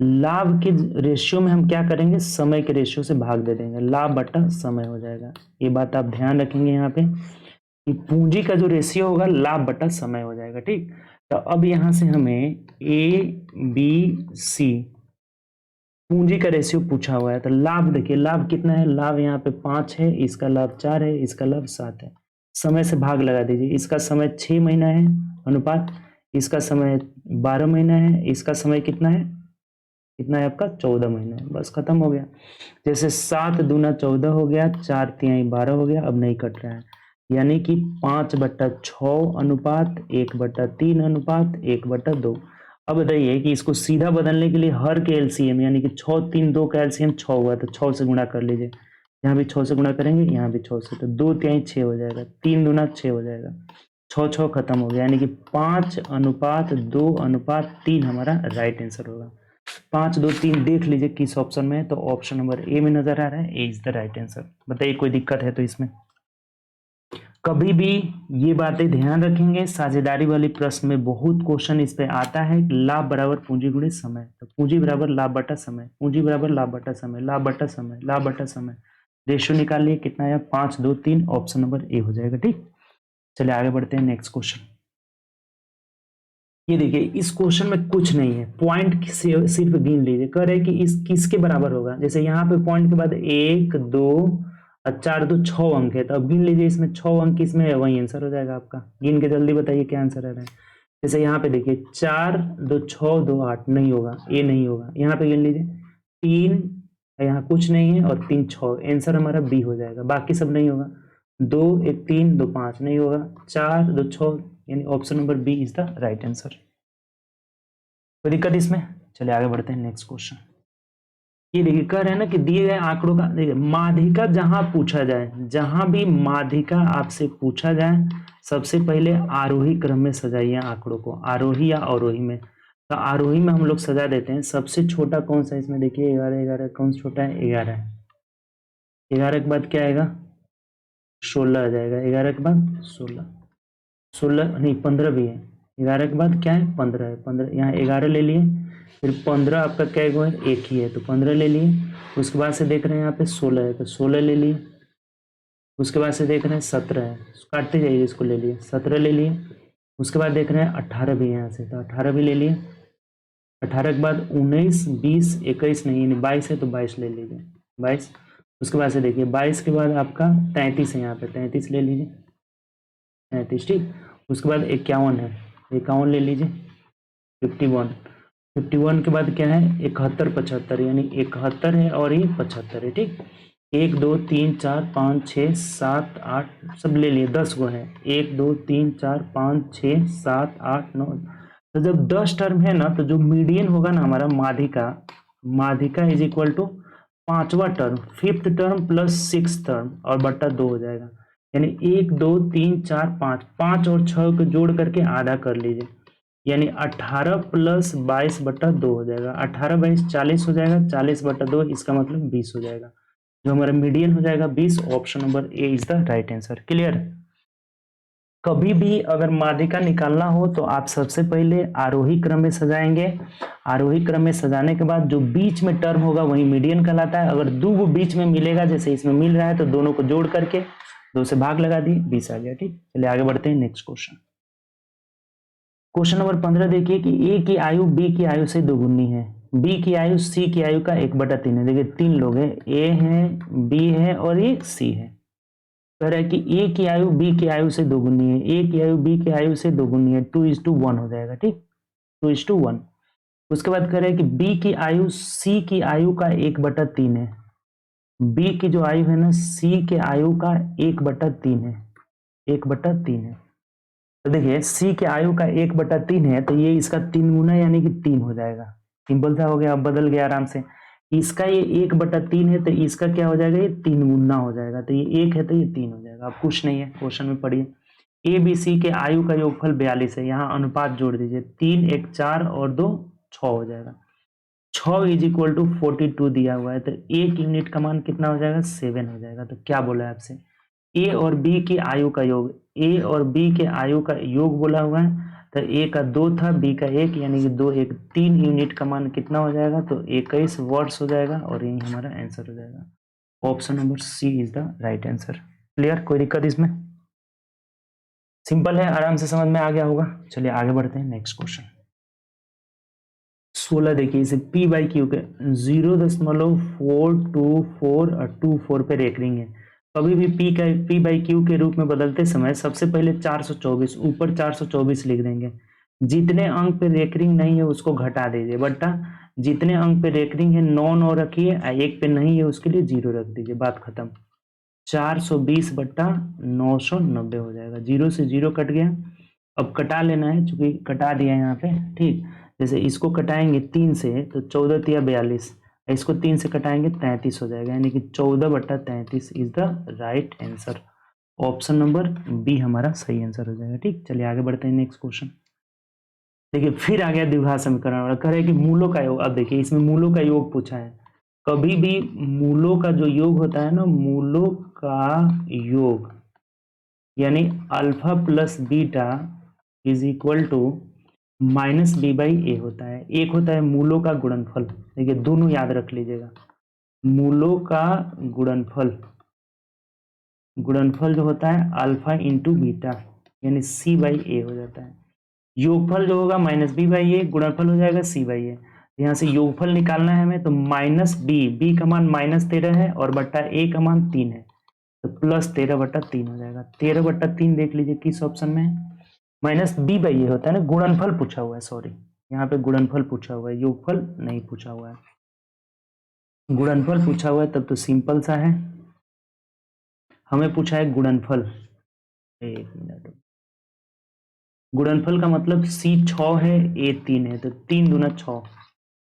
लाभ के रेशियो में हम क्या करेंगे, समय के रेशियो से भाग दे देंगे, लाभ बटा समय हो जाएगा। ये बात आप ध्यान रखेंगे यहाँ पे कि पूंजी का जो रेशियो होगा लाभ बटा समय हो जाएगा। ठीक, तो अब यहाँ से हमें ए बी सी पूंजी का रेशियो पूछा हुआ है, तो लाभ देखिए लाभ कितना है, लाभ यहाँ पे 5 है, इसका लाभ 4 है, इसका लाभ 7 है। समय से भाग लगा दीजिए, इसका समय 6 महीना है अनुपात, इसका समय 12 महीना है, इसका समय कितना है, आपका 14 महीना है। बस खत्म हो गया। जैसे 7 दूना 14 हो गया, 4 तिहाई 12 हो गया, अब नहीं कट रहा है, यानी कि 5/6 अनुपात 1/3 अनुपात 1/2। अब बताइए कि इसको सीधा बदलने के लिए हर के एलसीएम, यानी कि 6 3 2 का एलसीएम 6 हुआ, तो 6 से गुणा कर लीजिए। यहाँ भी 6 से गुणा करेंगे, यहाँ भी 6 से, तो 2 तिहाई 6 हो जाएगा, 3 दूना 6 हो जाएगा, 6 6 खत्म हो गया, यानी कि 5:2:3 हमारा राइट आंसर होगा। 5 2 3 देख लीजिए किस ऑप्शन में है, तो ऑप्शन नंबर ए में नजर आ रहा है, A is the right answer. बताइए कोई दिक्कत है तो इसमें। कभी भी ये बातें ध्यान रखेंगे, साझेदारी वाली प्रश्न में बहुत क्वेश्चन इस पे आता है, लाभ बराबर पूंजी गुणे समय, तो पूंजी बराबर लाभ बटा समय, पूंजी बराबर लाभ बटा समय, लाभ बटा समय, लाभ बटा समय, रेशियो निकाल लिए कितना है, 5 2 3, ऑप्शन नंबर ए हो जाएगा। ठीक, चलिए आगे बढ़ते हैं नेक्स्ट क्वेश्चन। ये देखिए इस क्वेश्चन में कुछ नहीं है, पॉइंट सिर्फ गिन लीजिए। कह रहे हैं कि इस किसके बराबर होगा, जैसे यहाँ पे पॉइंट के बाद 1 2 और 4 2 6 अंक है, तो अब गिन लीजिए इसमें 6 अंक किसमें है, वही आंसर हो जाएगा आपका। गिन के जल्दी बताइए क्या आंसर आ रहा है। जैसे यहाँ पे देखिए 4 2 6 2 8 नहीं होगा, ये नहीं होगा। यहाँ पे गिन लीजिए 3, यहाँ कुछ नहीं है, और 3 6, आंसर हमारा बी हो जाएगा। बाकी सब नहीं होगा, 2 1 3 2 5 नहीं होगा, 4 2 6, यानी option number B is the right answer. कोई दिक्कत इसमें? चलिए आगे बढ़ते हैं नेक्स्ट क्वेश्चन। ये देखिए कह रहे हैं ना कि दिए गए आंकड़ों का, देखिए माध्यिका जहां पूछा जाए, जहां भी माध्यिका आपसे पूछा जाए, सबसे पहले आरोही क्रम में सजाइए आंकड़ों को, आरोही या अवरोही में। तो आरोही में हम लोग सजा देते हैं। सबसे छोटा कौन सा इसमें, देखिए 11 11 कौन सा छोटा है, 11 है। 11 के बाद क्या आएगा, 16 आ जाएगा। 11 के बाद 16, 16 नहीं 15 भी है। 11 के बाद क्या है, 15 है। 15 यहाँ 11 ले लिए, फिर 15 आपका क्या है, एक ही है तो 15 ले लिए। उसके बाद से देख रहे हैं यहाँ पे 16 है तो 16 ले लिए। उसके बाद से देख रहे हैं 17 है, काटते जाइए, इसको ले लिए, 17 ले लिए। उसके बाद देख रहे हैं 18 भी है यहाँ से, तो 18 भी ले लिए। 18 के बाद 19 20 21 नहीं, यानी 22 है तो 22 ले लीजिए, 22। उसके बाद से देखिए 22 के बाद आपका 33 है, यहाँ पे 33 ले लीजिए, 33 ठीक। उसके बाद 51 है, 51 ले लीजिए। 51, 51 के बाद क्या है, 71 75, यानी 71 है और ये 75 है ठीक। 1 2 3 4 5 6 7 8 सब ले लिए, 10 गो है। 1 2 3 4 5 6 7 8 9, तो जब 10 टर्म है ना, तो जो मीडियन होगा ना हमारा माध्यिका, माध्यिका इज इक्वल टू पांचवा term, fifth term plus six term और बट्टा 2 हो जाएगा। यानी 1 2 3 4 5, 5 और 6 को जोड़ करके आधा कर लीजिए, यानी 18 प्लस 22 बट्टा 2 हो जाएगा। 18 22 40 हो जाएगा, 40 बट्टा 2 इसका मतलब 20 हो जाएगा। जो हमारा मीडियन हो जाएगा 20, option number A is the right answer. Clear? कभी भी अगर माध्यिका निकालना हो तो आप सबसे पहले आरोही क्रम में सजाएंगे। आरोही क्रम में सजाने के बाद जो बीच में टर्म होगा वही मीडियन कहलाता है। अगर दो बीच में मिलेगा, जैसे इसमें मिल रहा है, तो दोनों को जोड़ करके 2 से भाग लगा दिए, 20 आ गया ठीक। चलिए आगे बढ़ते हैं नेक्स्ट क्वेश्चन। क्वेश्चन नंबर 15 देखिए कि ए की आयु बी की आयु से दोगुनी है, बी की आयु सी की आयु का 1/3 है। देखिए 3 लोग हैं, ए है, बी है और एक सी है। कह रहा है कि ए की आयु बी की आयु से दोगुनी है, ए की आयु बी की आयु से दोगुनी है, 2:1 हो जाएगा ठीक, 2:1। उसके बाद कह रहा है कि बी की आयु सी की आयु का 1/3 है। बी की जो आयु है ना, सी के आयु का 1/3 है, 1/3 है। तो देखिए सी के आयु का 1/3 है, तो ये इसका 3 गुना यानी कि 3 हो जाएगा। सिंपल सा हो गया, अब बदल गया आराम से। इसका ये 1/3 है तो इसका क्या हो जाएगा, ये 3 गुना हो जाएगा। तो ये 1 है तो ये 3 हो जाएगा। अब कुछ नहीं है, क्वेश्चन में पढ़िए। ए बी सी के आयु का योगफल 42 है, यहाँ अनुपात जोड़ दीजिए, 3 1 4 और 2 6 हो जाएगा। 6 इज इक्वल टू 42 दिया हुआ है, तो एक यूनिट का मान कितना हो जाएगा, 7 हो जाएगा। तो क्या बोला है आपसे, ए और बी की आयु का योग, ए और बी के आयु का योग बोला हुआ है। तो ए का 2 था, बी का 1, यानी कि 2 1 3 यूनिट का मान कितना हो जाएगा, तो 21 वर्ड्स हो जाएगा और यही हमारा आंसर हो जाएगा। Option number C is the right answer. Clear? कोई दिक्कत इसमें? सिंपल है, आराम से समझ में आ गया होगा। चलिए आगे बढ़ते हैं नेक्स्ट क्वेश्चन। 16 देखिए, इसे पी बाई क्यू के 0.424 और 24 पे रेकरिंग है। कभी भी पी बाई क्यू के रूप में बदलते समय सबसे पहले 424 ऊपर 424 लिख देंगे। जितने अंक पे रेकरिंग नहीं है उसको घटा दीजिए, बट्टा जितने अंक पे रेकरिंग है 9 9 रखिए, एक पे नहीं है उसके लिए 0 रख दीजिए, बात खत्म। 420 बट्टा 990 हो जाएगा। 0 से 0 कट गया। अब कटा लेना है, चूंकि कटा दिया यहाँ पे ठीक। जैसे इसको कटाएंगे 3 से तो 14 तिया 42, इसको 3 से कटाएंगे 33 हो जाएगा, यानी कि 14/33 is the right answer. Option number B हमारा सही आंसर हो जाएगा ठीक। चलिए आगे बढ़ते हैं नेक्स्ट क्वेश्चन। देखिए फिर आ गया द्विघात समीकरण वाला, कह रहे कि मूलों का योग। अब देखिए इसमें मूलों का योग पूछा है। कभी भी मूलों का जो योग होता है ना, मूलों का योग यानी alpha plus beta is equal to -b/a होता है। एक होता है मूलों का गुणनफल, देखिए दोनों याद रख लीजिएगा। मूलों का गुणनफल, गुणनफल जो होता है अल्फा इंटू बीटा, यानी c/a हो जाता है। योगफल जो होगा -b/a, गुणनफल हो जाएगा c/a। यहाँ से योगफल निकालना है हमें, तो -b का मान -13 है और बट्टा a का मान 3 है, तो +13/3 हो जाएगा। 13/3 देख लीजिए किस ऑप्शन में है, -b/a होता है ना, गुणनफल पूछा हुआ है, सॉरी यहाँ पे गुणनफल पूछा हुआ है, योगफल नहीं पूछा हुआ है, गुणनफल पूछा हुआ है, तब तो सिंपल सा है। हमें पूछा है गुणनफल, एक मिनट, गुणनफल का मतलब c 6 है, a 3 है, तो 3 दूना 6,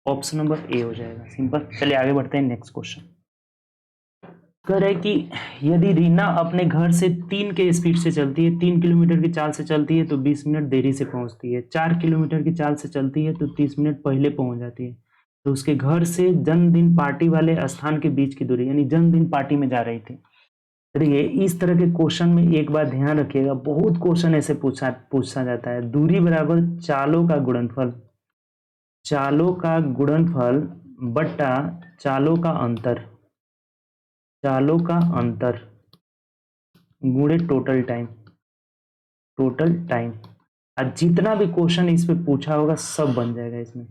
ऑप्शन नंबर ए हो जाएगा, सिंपल। चलिए आगे बढ़ते हैं, नेक्स्ट क्वेश्चन। कह रहे कि यदि रीना अपने घर से 3 के स्पीड से चलती है, 3 किलोमीटर की चाल से चलती है तो 20 मिनट देरी से पहुंचती है, 4 किलोमीटर की चाल से चलती है तो 30 मिनट पहले पहुंच जाती है, तो उसके घर से जन्मदिन पार्टी वाले स्थान के बीच की दूरी, यानी जन्मदिन पार्टी में जा रही थी। देखिए इस तरह के क्वेश्चन में एक बात ध्यान रखिएगा, बहुत क्वेश्चन ऐसे पूछा जाता है, दूरी बराबर चालों का गुणनफल, चालों का गुणनफल बट्टा चालों का अंतर, चालों का अंतर गुणे टोटल टाइम, टोटल टाइम। आज जितना भी क्वेश्चन इस पे पूछा होगा सब बन जाएगा इसमें।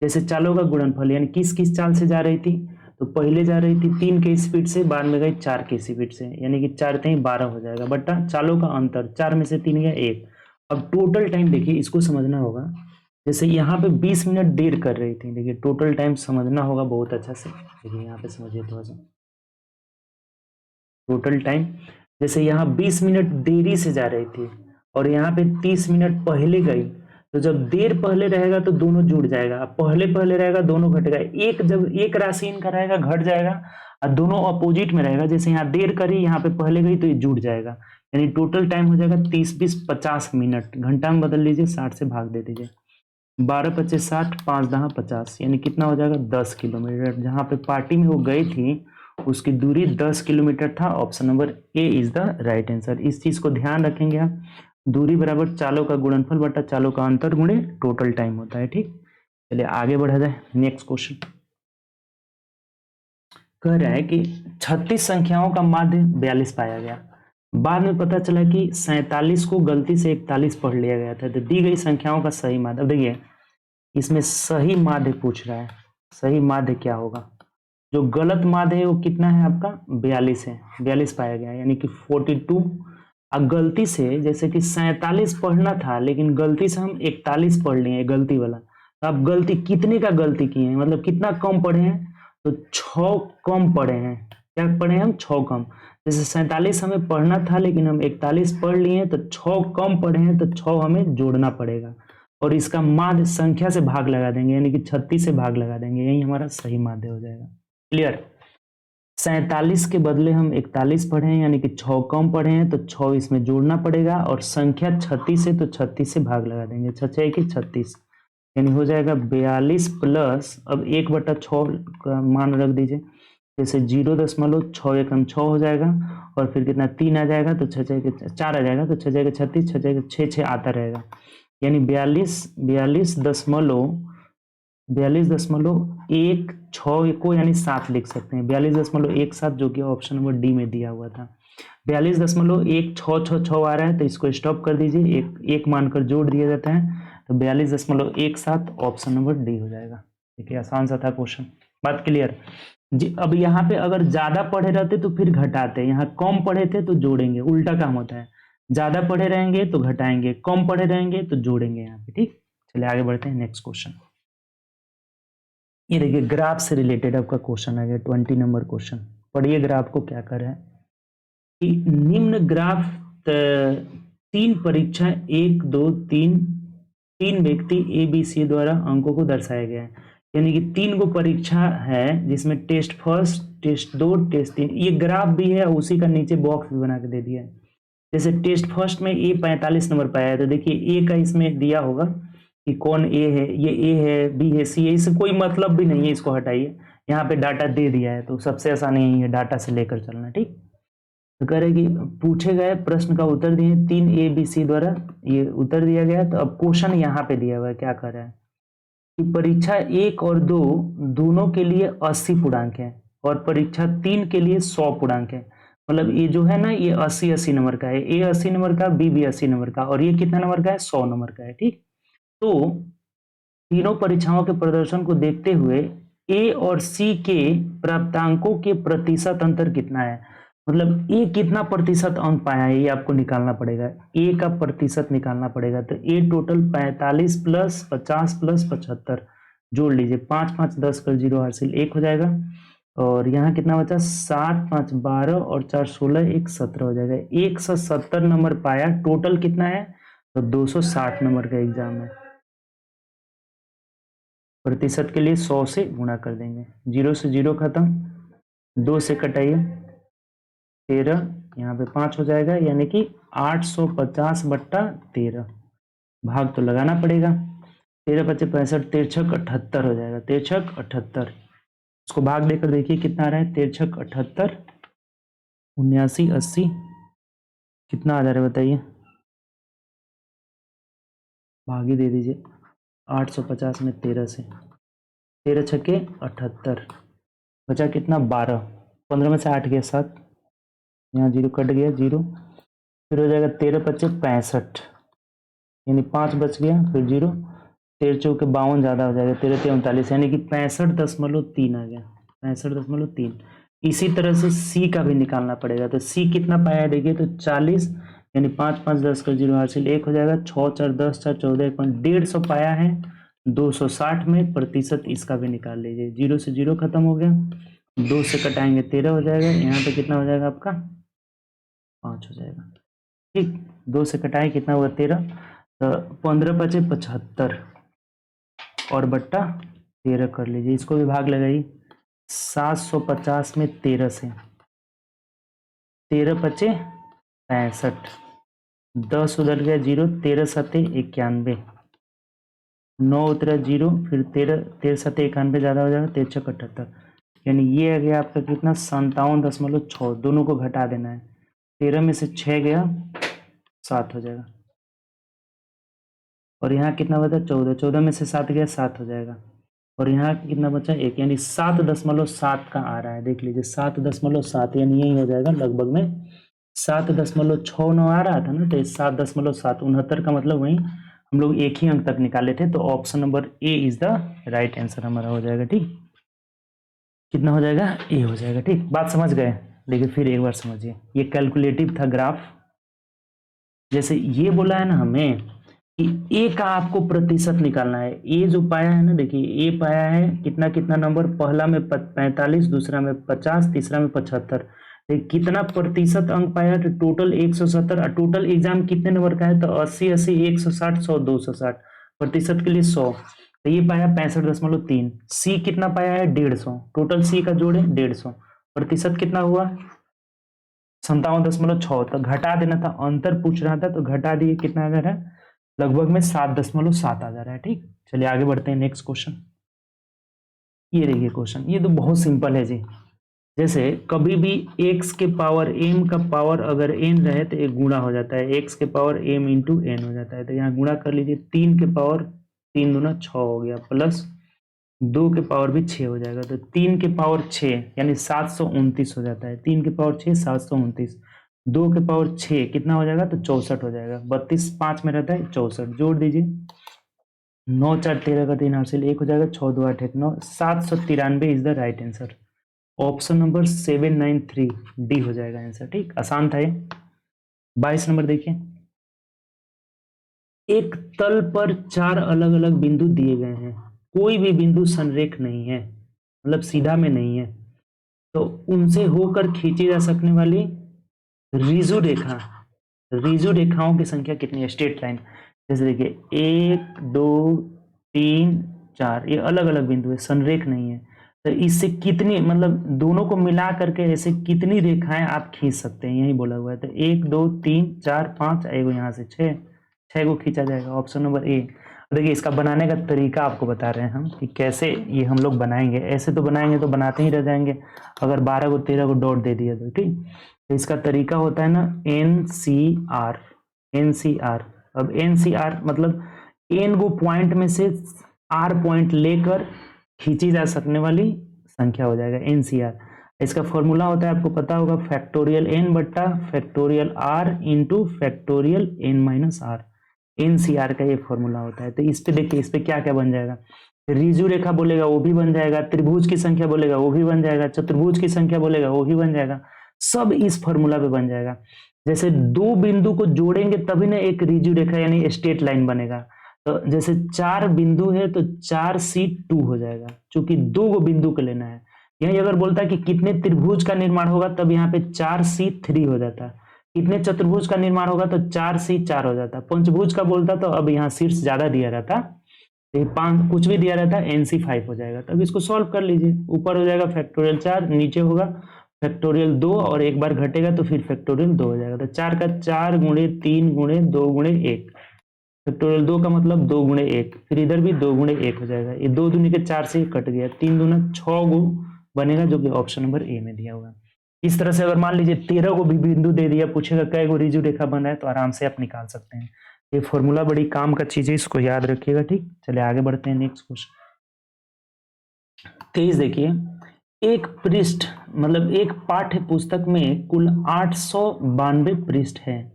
जैसे चालों का गुणनफल, यानी किस किस चाल से जा रही थी, तो पहले जा रही थी 3 के स्पीड से, बाद में गई 4 के स्पीड से, यानी कि 4 3 12 हो जाएगा, बट्टा चालों का अंतर, 4 में से 3 गया 1। अब टोटल टाइम देखिए, इसको समझना होगा, जैसे यहाँ पे 20 मिनट देर कर रही थी, देखिए टोटल टाइम समझना होगा बहुत अच्छा से। देखिए यहाँ पे समझिए थोड़ा सा, टोटल टाइम जैसे यहाँ 20 मिनट देरी से जा रही थी और यहाँ पे 30 मिनट पहले गई, तो जब देर पहले रहेगा तो दोनों जुड़ जाएगा, अब पहले पहले रहेगा दोनों घटेगा, एक जब एक राशि इनका रहेगा घट जाएगा, और दोनों अपोजिट में रहेगा, जैसे यहाँ देर करी यहाँ पे पहले गई तो ये जुड़ जाएगा, यानी टोटल टाइम हो जाएगा 30 20 50 मिनट, घंटा में बदल लीजिए, 60 से भाग दे दीजिए, 12 25 60, 5 10 50, यानी कितना हो जाएगा 10 किलोमीटर। जहाँ पे पार्टी में वो गई थी उसकी दूरी 10 किलोमीटर था, option number A is the right answer. इस चीज को ध्यान रखेंगे आप, दूरी बराबर चालों का गुणनफल बटा चालों का अंतर गुणे टोटल टाइम होता है, ठीक। चलिए आगे बढ़ा जाए, नेक्स्ट क्वेश्चन। कह रहा है कि 36 संख्याओं का माध्य 42 पाया गया, बाद में पता चला कि 47 को गलती से 41 पढ़ लिया गया था, तो दी गई संख्याओं का सही माध्य। अब देखिए इसमें सही माध्य पूछ रहा है, सही माध्य क्या होगा, जो गलत माध्य है वो कितना है आपका 42 है, 42 पाया गया, यानी कि 42। अब गलती से जैसे कि 47 पढ़ना था लेकिन गलती से हम 41 पढ़ लिए, गलती वाला, तो आप गलती कितने का गलती किए हैं, मतलब कितना कम पढ़े हैं, तो 6 कम पढ़े हैं। क्या पढ़े हम 6 कम, जैसे 47 हमें पढ़ना था लेकिन हम 41 पढ़ लिए हैं, तो 6 कम पढ़े हैं, तो 6 हमें जोड़ना पड़ेगा और इसका माध्य संख्या से भाग लगा देंगे, यानी कि 36 से भाग लगा देंगे, यही हमारा सही माध्य हो जाएगा। क्लियर, 47 के बदले हम 41 पढ़े हैं, यानी कि 6 कम पढ़े हैं, तो 6 इसमें जोड़ना पड़ेगा और संख्या 36 है तो 36 से भाग लगा देंगे, 6 की 36, यानी हो जाएगा 42 प्लस, अब 1/6 का मान रख दीजिए, जैसे 0.6 एकम 6 हो जाएगा और फिर कितना 3 आ जाएगा, तो 6 के 4 आ जाएगा, तो 6 के 36, 6 के 6 आता रहेगा, यानी 42.16 को यानी 7 लिख सकते हैं, 42.17 जो कि ऑप्शन नंबर डी में दिया हुआ था। 42.1666 आ रहा है, तो इसको स्टॉप कर दीजिए, एक मानकर जोड़ दिया जाता है, तो 42.17 ऑप्शन नंबर डी हो जाएगा। देखिए आसान सा था क्वेश्चन, बात क्लियर जी। अब यहाँ पे अगर ज्यादा पढ़े रहते तो फिर घटाते, यहाँ कम पढ़े थे तो जोड़ेंगे, उल्टा काम होता है, ज्यादा पढ़े रहेंगे तो घटाएंगे, कम पढ़े रहेंगे तो जोड़ेंगे यहाँ पे, ठीक। चलिए आगे बढ़ते हैं, नेक्स्ट क्वेश्चन। ये देखिए ग्राफ से रिलेटेड आपका क्वेश्चन आ गया, 20 नंबर क्वेश्चन। पढ़िए ग्राफ को क्या कर रहा है कि निम्न ग्राफ 3 परीक्षा 1 2 3 3 व्यक्ति ए बी सी द्वारा अंकों को दर्शाया गया है, यानी कि 3 को परीक्षा है जिसमें टेस्ट फर्स्ट, टेस्ट 2, टेस्ट 3, ये ग्राफ भी है, उसी का नीचे बॉक्स भी बना के दे दिया है। जैसे टेस्ट फर्स्ट में ए 45 नंबर पाया है, तो देखिए ए का इसमें दिया होगा कि कौन ए है, ये ए है, बी है, सी है, इससे कोई मतलब भी नहीं है, इसको हटाइए, यहाँ पे डाटा दे दिया है, तो सबसे आसान यही है डाटा से लेकर चलना, ठीक। तो कह रहे कि पूछे गए प्रश्न का उत्तर दिए 3 ए बी सी द्वारा ये उत्तर दिया गया, तो अब क्वेश्चन यहाँ पे दिया हुआ है, क्या कर रहा है कि परीक्षा 1 और 2 दोनों के लिए 80 पूर्णांक है और परीक्षा 3 के लिए 100 पूर्णांक है, मतलब ये जो है ना ये 80 नंबर का है, ए 80 नंबर का, बी भी 80 नंबर का, और ये कितना नंबर का है 100 नंबर का है। ठीक, तो तीनों परीक्षाओं के प्रदर्शन को देखते हुए ए और सी के प्राप्तांकों के प्रतिशत अंतर कितना है, मतलब ए कितना प्रतिशत अंक पाया है ये आपको निकालना पड़ेगा, ए का प्रतिशत निकालना पड़ेगा। तो ए टोटल 45 प्लस 50 प्लस 75 जोड़ लीजिए, 5 5 10 कर 0 हासिल 1 हो जाएगा, और यहाँ कितना बचा 7 5 12 और 4 16 1 17 हो जाएगा। 170 नंबर पाया, टोटल कितना है तो 260 नंबर का एग्जाम है। प्रतिशत के लिए 100 से गुणा कर देंगे, 0 से 0 खत्म, 2 से कटाइए 13, यहाँ पे 5 हो जाएगा, यानी कि 850 बट्टा 13, भाग तो लगाना पड़ेगा, 13 पच्चे 65, 13 78 हो जाएगा, 13 78, इसको भाग देकर देखिए कितना आ रहा है, 13 78 79 80 कितना आ जा रहा है बताइए, भाग ही दे दीजिए, 850 में 13 से, 13 छक्के 78, बचा कितना 12, 15 में से 8 गया 7, यहाँ 0 कट गया 0, फिर हो जाएगा 13 पच्चे 65, यानी 5 बच गया, फिर 0, 13 चौके 52 ज़्यादा हो जाएगा, 13 39, यानी कि 65.3 आ गया, 65.3। इसी तरह से सी का भी निकालना पड़ेगा, तो सी कितना पाया है देखिए, तो 40, यानी 5 5 10 कर 0 हासिल 1 हो जाएगा, 6 4 10 4 14 1.5 पाया है, 260 में प्रतिशत इसका भी निकाल लीजिए, 0 से 0 खत्म हो गया, 2 से कटाएंगे 13 हो जाएगा, यहाँ पे कितना हो जाएगा आपका 5 हो जाएगा। ठीक, 2 से कटाए कितना होगा 13, तो 15 पचे 75 और बट्टा 13 कर लीजिए, इसको भी भाग लगाइए, 750 में 13 से, 13 पचे 65, 10 उधर गया 0, 13 सते 91, 9 उतरा 0, फिर 13 सते 91 ज़्यादा हो जाएगा, 13 78, यानी ये आ गया आपका कितना 57.6, दोनों को घटा देना है, 13 में से 6 गया 7 हो जाएगा, और यहाँ कितना बचा 14, 14 में से 7 गया 7 हो जाएगा, और यहाँ कितना बचा 1, यानी 7.7 का आ रहा है, देख लीजिए 7.7, यानी यही हो जाएगा लगभग में 7.69 आ रहा था ना, तो 7.7 69 का मतलब वही हम लोग एक ही अंक तक निकाले थे, तो option number A is the right answer हमारा हो जाएगा। ठीक, कितना हो जाएगा ए हो जाएगा। ठीक, बात समझ गए, लेकिन फिर एक बार समझिए, ये कैलकुलेटिव था ग्राफ, जैसे ये बोला है ना हमें कि ए का आपको प्रतिशत निकालना है, ए जो पाया है ना, देखिए ए पाया है कितना कितना नंबर, पहला में 45, दूसरा में 50, तीसरा में 75, कितना प्रतिशत अंक पाया, तो टोटल 170, टोटल एग्जाम कितने नंबर का है, तो 80 80 160 100 260, प्रतिशत के लिए 100, तो ये पाया 65.3। सी कितना पाया है 150, टोटल सी का जोड़ है 150, प्रतिशत कितना हुआ 57.6, तो घटा देना था, अंतर पूछ रहा था तो घटा दिए, कितना आ जा रहा है लगभग में 7.7 आ जा रहा है। ठीक, चलिए आगे बढ़ते हैं, नेक्स्ट क्वेश्चन। ये देखिए क्वेश्चन, ये तो बहुत सिंपल है जी, जैसे कभी भी x के पावर m का पावर अगर n रहे तो एक गुणा हो जाता है, x के पावर m इंटू n हो जाता है, तो यहाँ गुणा कर लीजिए, 3 के पावर 3 दूना 6 हो गया, प्लस 2 के पावर भी 6 हो जाएगा, तो 3 के पावर 6 यानी 729 हो जाता है, 3 के पावर 6 729, 2 के पावर 6 कितना हो जाएगा, तो 64 हो जाएगा, 32 5 में रहता है 64, जोड़ दीजिए, 9 4 13 का 3 हासिल 1 हो जाएगा, 6 2 8 1 9, 793 is the right answer, option number 793 D हो जाएगा आंसर। ठीक, आसान था ये। 22 नंबर देखिए, एक तल पर 4 अलग अलग बिंदु दिए गए हैं, कोई भी बिंदु संरेख नहीं है, मतलब सीधा में नहीं है, तो उनसे होकर खींची जा सकने वाली रिजु रेखा, रिजु रेखाओं की संख्या कितनी है, स्ट्रेट लाइन, जैसे देखिए 1 2 3 4, ये अलग अलग बिंदु है, संरेख नहीं है, तो इससे कितनी, मतलब दोनों को मिला करके ऐसे कितनी रेखाएं आप खींच सकते हैं, यही बोला हुआ है, तो 1 2 3 4 5, एगो यहाँ से 6 को खींचा जाएगा, ऑप्शन नंबर ए। देखिए इसका बनाने का तरीका आपको बता रहे हैं हम कि कैसे ये हम लोग बनाएंगे, ऐसे तो बनाएंगे तो बनाते ही रह जाएंगे, अगर 12 को 13 को डॉट दे दिया तो। ठीक, तो इसका तरीका होता है ना NCR, NCR, अब NCR मतलब n गो पॉइंट में से R पॉइंट लेकर खींची जा सकने वाली संख्या हो जाएगा NCR। इसका फॉर्मूला होता है, आपको पता होगा, फैक्टोरियल n बट्टा factorial r into factorial n minus R, NCR का ये फॉर्मूला होता है। तो इस पे देखिए, इस पे क्या क्या बन जाएगा, रिजु रेखा बोलेगा वो भी बन जाएगा, त्रिभुज की संख्या बोलेगा वो भी बन जाएगा, चतुर्भुज की संख्या बोलेगा वो भी बन जाएगा, सब इस फॉर्मूला पे बन जाएगा। जैसे दो बिंदु को जोड़ेंगे तभी ना एक रिजु रेखा यानी स्ट्रेट लाइन बनेगा। तो जैसे 4 बिंदु है तो 4C2 हो जाएगा, क्योंकि 2 बिंदु को लेना है। यही अगर बोलता है कि कितने त्रिभुज का निर्माण होगा, तब यहाँ पे 4C3 हो जाता। कितने चतुर्भुज का निर्माण होगा तो 4C4 हो जाता। पंचभुज का बोलता तो अब यहाँ शीर्ष ज्यादा दिया रहता, तो 5 कुछ भी दिया रहता, NC5 हो जाएगा। तब इसको सॉल्व कर लीजिए, ऊपर हो जाएगा फैक्टोरियल 4, नीचे होगा फैक्टोरियल 2 और एक बार घटेगा तो फिर फैक्टोरियल 2 हो जाएगा। तो 4 का 4 गुणे 3 गुणे 2 गुणे 1, फैक्टोरियल 2 का मतलब 2 गुणे 1, फिर इधर भी 2 गुणे 1 हो जाएगा। ये 2 दूनी के 4 से कट गया, 3 दूना 6 गु बनेगा, जो कि ऑप्शन नंबर ए में दिया हुआ है। इस तरह से अगर मान लीजिए 13 को भी बिंदु दे दिया, पूछेगा कै गो रिजु रेखा बना है, तो आराम से आप निकाल सकते हैं। ये फॉर्मूला बड़ी काम का चीज है, इसको याद रखिएगा। ठीक, चलिए आगे बढ़ते हैं नेक्स्ट क्वेश्चन। 23 देखिए, एक पृष्ठ मतलब एक पाठ्य पुस्तक में कुल 892 पृष्ठ है,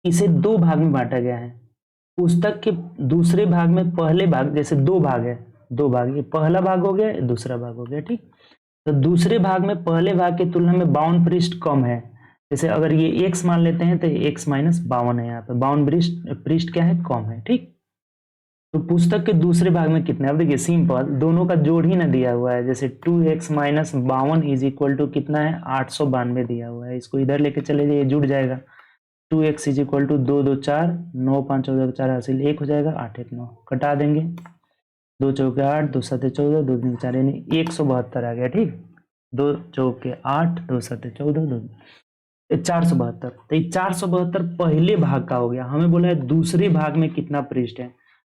इसे 2 भाग में बांटा गया है। पुस्तक के दूसरे भाग में पहले भाग, जैसे 2 भाग है, 2 भाग, ये पहला भाग हो गया, दूसरा भाग हो गया। ठीक, तो दूसरे भाग में पहले भाग की तुलना में 52 पृष्ठ कम है। जैसे अगर ये x मान लेते हैं तो x माइनस 52 है, यहाँ पे 52 पृष्ठ क्या है, कम है। ठीक, तो पुस्तक के दूसरे भाग में कितने, अब देखिए सिंपल, दोनों का जोड़ ही ना दिया हुआ है। जैसे 2x minus 52 is equal to कितना है, 892 दिया हुआ है। इसको इधर लेके चले जाइए, जुड़ जाएगा। 2x इज इक्वल टू 2 2 4, 9 5 14 4 हासिल 1 हो जाएगा, 8 1 9 कटा देंगे, 2 चौके 8, 2 7 14, 2 3 4 यानी 172 आ गया। ठीक, 2 चौके 8, 2 7 14, 2 472। तो ये 472 पहले भाग का हो गया। हमें बोला है दूसरे भाग में कितना पृष्ठ है,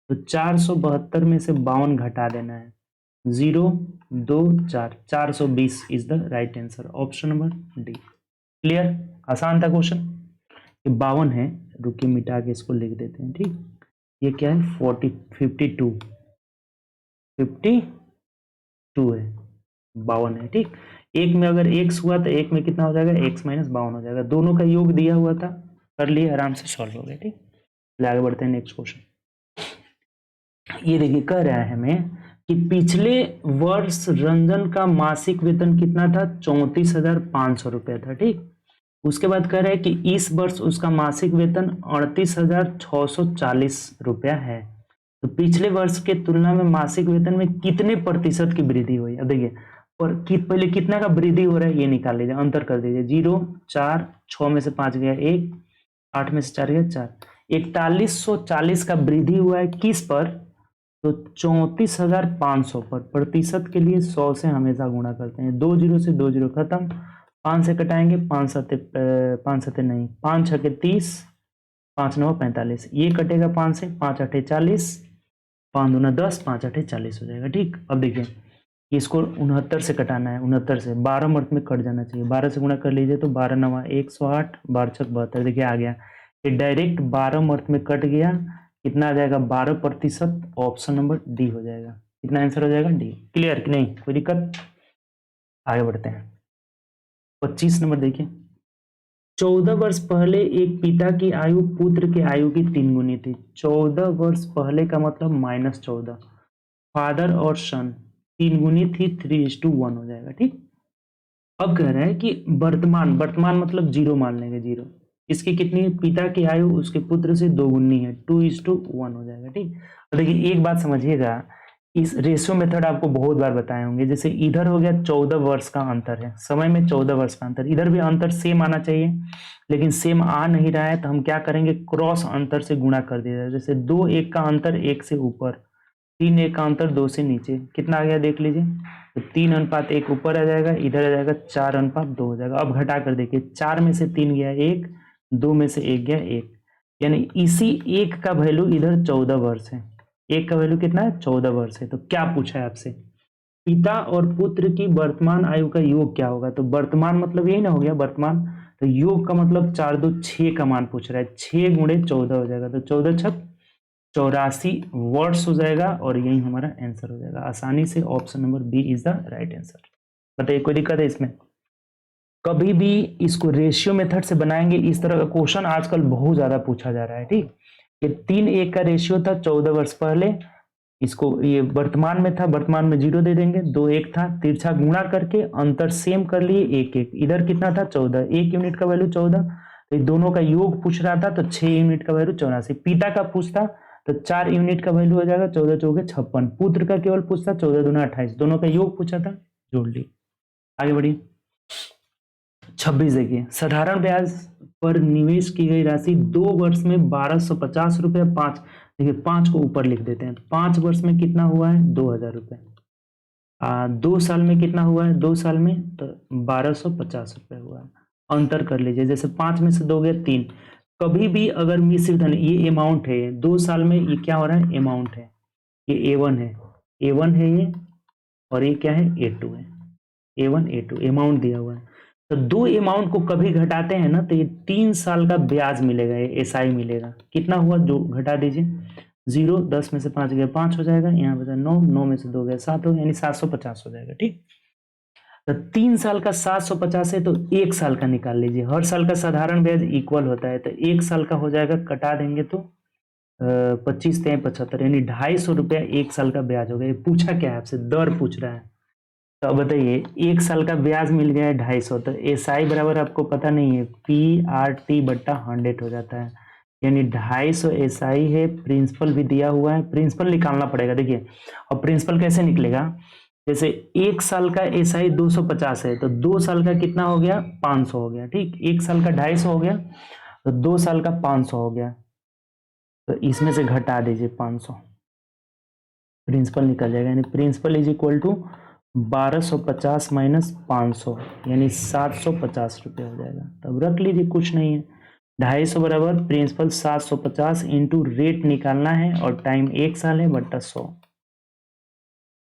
तो 472 में से 52 घटा देना है, 0 2 4, 420 is the right answer, option number D. Clear, आसान था क्वेश्चन। ये 52 है, रुकिए मिटा के इसको लिख देते हैं। ठीक, ये क्या है, 52 है, 52 है। ठीक, एक में अगर x हुआ तो एक में कितना हो जाएगा, x माइनस 52 हो जाएगा। दोनों का योग दिया हुआ था, कर लिए, आराम से सॉल्व हो गया। ठीक, आगे बढ़ते हैं नेक्स्ट क्वेश्चन। ये देखिए, कह रहा है हमें कि पिछले वर्ष रंजन का मासिक वेतन कितना था, 34,500 रुपया था। ठीक, उसके बाद कह रहा है कि इस वर्ष उसका मासिक वेतन 38,640 रुपया है। तो पिछले वर्ष के तुलना में मासिक वेतन में कितने प्रतिशत की वृद्धि हुई। अब देखिए, और पहले कितना का वृद्धि हो रहा है ये निकाल लीजिए, अंतर कर दीजिए। 0 4, 6 में से 5 गया 1, 8 में से 4 गया 4, 4140 का वृद्धि हुआ है। किस पर, तो 34,500 पर। प्रतिशत के लिए 100 से हमेशा गुणा करते हैं, 2 0 से 2 0 खत्म, 5 से कटाएंगे, 5 7 नहीं, 5 6 30, 5 9 45, ये कटेगा 5 से, 5 8 40, 5 दूना 10, 5 8 40 हो जाएगा। ठीक, अब देखिए इसको 69 से कटाना है, 69 से 12 मर्थ में कट जाना चाहिए, 12 से गुणा कर लीजिए तो 12 9 108, 12 6 72, देखिए आ गया, ये डायरेक्ट 12 मर्थ में कट गया। कितना आ जाएगा, 12%, ऑप्शन नंबर डी हो जाएगा। कितना आंसर हो जाएगा, डी। क्लियर कि नहीं, कोई दिक्कत। आगे बढ़ते हैं 25 नंबर देखिए, 14 वर्ष पहले एक पिता की आयु पुत्र की आयु की 3 गुनी थी। 14 वर्ष पहले का मतलब -14, फादर और सन 3 गुनी थी, 3:1 हो जाएगा। ठीक, अब कह रहा है कि वर्तमान, वर्तमान मतलब 0 मान लेंगे, 0, इसकी कितनी है, पिता की आयु उसके पुत्र से 2 गुनी है, 2:1 हो जाएगा। ठीक, देखिए एक बात समझिएगा, इस रेशियो मेथड आपको बहुत बार बताए होंगे। जैसे इधर हो गया 14 वर्ष का अंतर है, समय में 14 वर्ष का अंतर, इधर भी अंतर सेम आना चाहिए, लेकिन सेम आ नहीं रहा है, तो हम क्या करेंगे, क्रॉस अंतर से गुणा कर दिया। जैसे 2 1 का अंतर 1 से ऊपर, 3 1 का अंतर 2 से नीचे, कितना आ गया देख लीजिए, तो 3:1 ऊपर आ जाएगा, इधर आ जाएगा 4:2 हो जाएगा। अब घटा कर देखिए, 4 में से 3 गया 1, 2 में से 1 गया 1, यानी इसी 1 का वैल्यू इधर 14 वर्ष है। 1 का वैल्यू कितना है, 14 वर्ष है। तो क्या पूछा है आपसे, पिता और पुत्र की वर्तमान आयु का योग क्या होगा। तो वर्तमान मतलब यही ना हो गया वर्तमान, तो योग का मतलब 4 2 6 का मान पूछ रहा है, 6 गुणे 14 हो जाएगा, तो 14 6 84 वर्ष हो जाएगा, और यही हमारा आंसर हो जाएगा। आसानी से option number B is the right answer. बताइए कोई दिक्कत है इसमें? कभी भी इसको रेशियो मेथड से बनाएंगे, इस तरह का क्वेश्चन आजकल बहुत ज्यादा पूछा जा रहा है। ठीक, ये 3:1 का रेशियो था 14 वर्ष पहले, इसको ये वर्तमान में था, वर्तमान में 0 दे देंगे। 2:1 था, तिरछा गुणा करके अंतर सेम कर लिए 1:1। इधर कितना था 14, 1 यूनिट का वैल्यू 14, तो दोनों का योग पूछ रहा था तो 6 यूनिट का वैल्यू 84। पिता का पूछता तो 4 यूनिट का वैल्यू हो जाएगा 14 चौके 56। पुत्र का केवल पूछता 14 दूना 28, दोनों का योग पूछा था, जोड़ ली। आगे बढ़िए 26 देखिए, साधारण ब्याज पर निवेश की गई राशि 2 वर्ष में 1250 रुपये। 5 देखिए, 5 को ऊपर लिख देते हैं। 5 वर्ष में कितना हुआ है 2000 रुपये। 2 साल में कितना हुआ है 2 साल में तो 1250 रुपये हुआ है। अंतर कर लीजिए, जैसे 5 में से 2 गए 3। कभी भी अगर मिश्र धन, ये अमाउंट है 2 साल में, ये क्या हो रहा है अमाउंट है, ये A1 है, A1 है ये, और ये क्या है A2 है, A1 A2 अमाउंट दिया हुआ है। तो दो अमाउंट को कभी घटाते हैं ना तो ये 3 साल का ब्याज मिलेगा, ये SI मिलेगा। कितना हुआ जो घटा दीजिए, 0, 10 में से 5 गया 5 हो जाएगा, यहाँ पे 9, 9 में से 2 गया 7 हो गया, यानी 750 हो जाएगा। ठीक, तो 3 साल का 750 है तो 1 साल का निकाल लीजिए। हर साल का साधारण ब्याज इक्वल होता है, तो 1 साल का हो जाएगा, कटा देंगे तो 25 3 75, यानी 250 रुपया 1 साल का ब्याज हो गया। ये पूछा क्या है आपसे, दर पूछ रहा है। तो अब बताइए 1 साल का ब्याज मिल गया है 250, तो SI बराबर आपको पता नहीं है, PRT/100 हो जाता है, यानी 250 SI है। प्रिंसिपल भी दिया हुआ है, प्रिंसिपल निकालना पड़ेगा। देखिए और प्रिंसिपल कैसे निकलेगा, जैसे 1 साल का SI 250 है तो 2 साल का कितना हो गया 500 हो गया। ठीक, 1 साल का 250 हो गया तो 2 साल का 500 हो गया, तो इसमें से घटा दीजिए 500, प्रिंसिपल निकल जाएगा, यानी प्रिंसिपल इज इक्वल टू 1250 माइनस 500, यानी 750 रुपये हो जाएगा। तब रख लीजिए, कुछ नहीं है, 250 बराबर प्रिंसिपल 750 इंटू रेट निकालना है और टाइम 1 साल है बट्टा 100,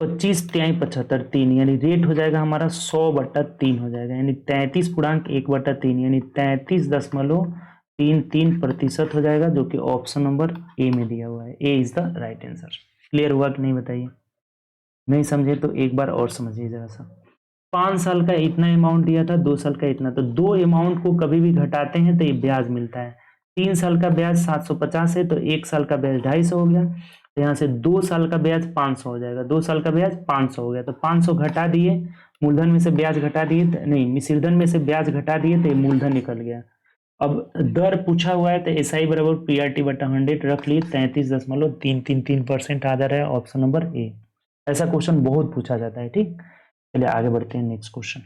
25 3 75 3, यानी रेट हो जाएगा हमारा 100/3 हो जाएगा, यानी 33.1/3, यानी 33.33% हो जाएगा, जो कि ऑप्शन नंबर ए में दिया हुआ है। A is the right answer. Clear हुआ कि नहीं बताइए? नहीं समझे तो एक बार और समझिए जरा सा। 5 साल का इतना अमाउंट दिया था, 2 साल का इतना, तो दो अमाउंट को कभी भी घटाते हैं तो ये ब्याज मिलता है। 3 साल का ब्याज 750 है तो 1 साल का ब्याज 250 हो गया, तो यहाँ से 2 साल का ब्याज 500 हो जाएगा। 2 साल का ब्याज 500 हो गया, तो 500 घटा दिए, मूलधन में से ब्याज घटा दिए, नहीं मिश्रधन में से ब्याज घटा दिए तो ये मूलधन निकल गया। अब दर पूछा हुआ है तो SI बराबर PRT/100 रख लिए, 33.333% आ जा रहा है, ऑप्शन नंबर ए। ऐसा क्वेश्चन बहुत पूछा जाता है। ठीक, चलिए आगे बढ़ते हैं नेक्स्ट क्वेश्चन।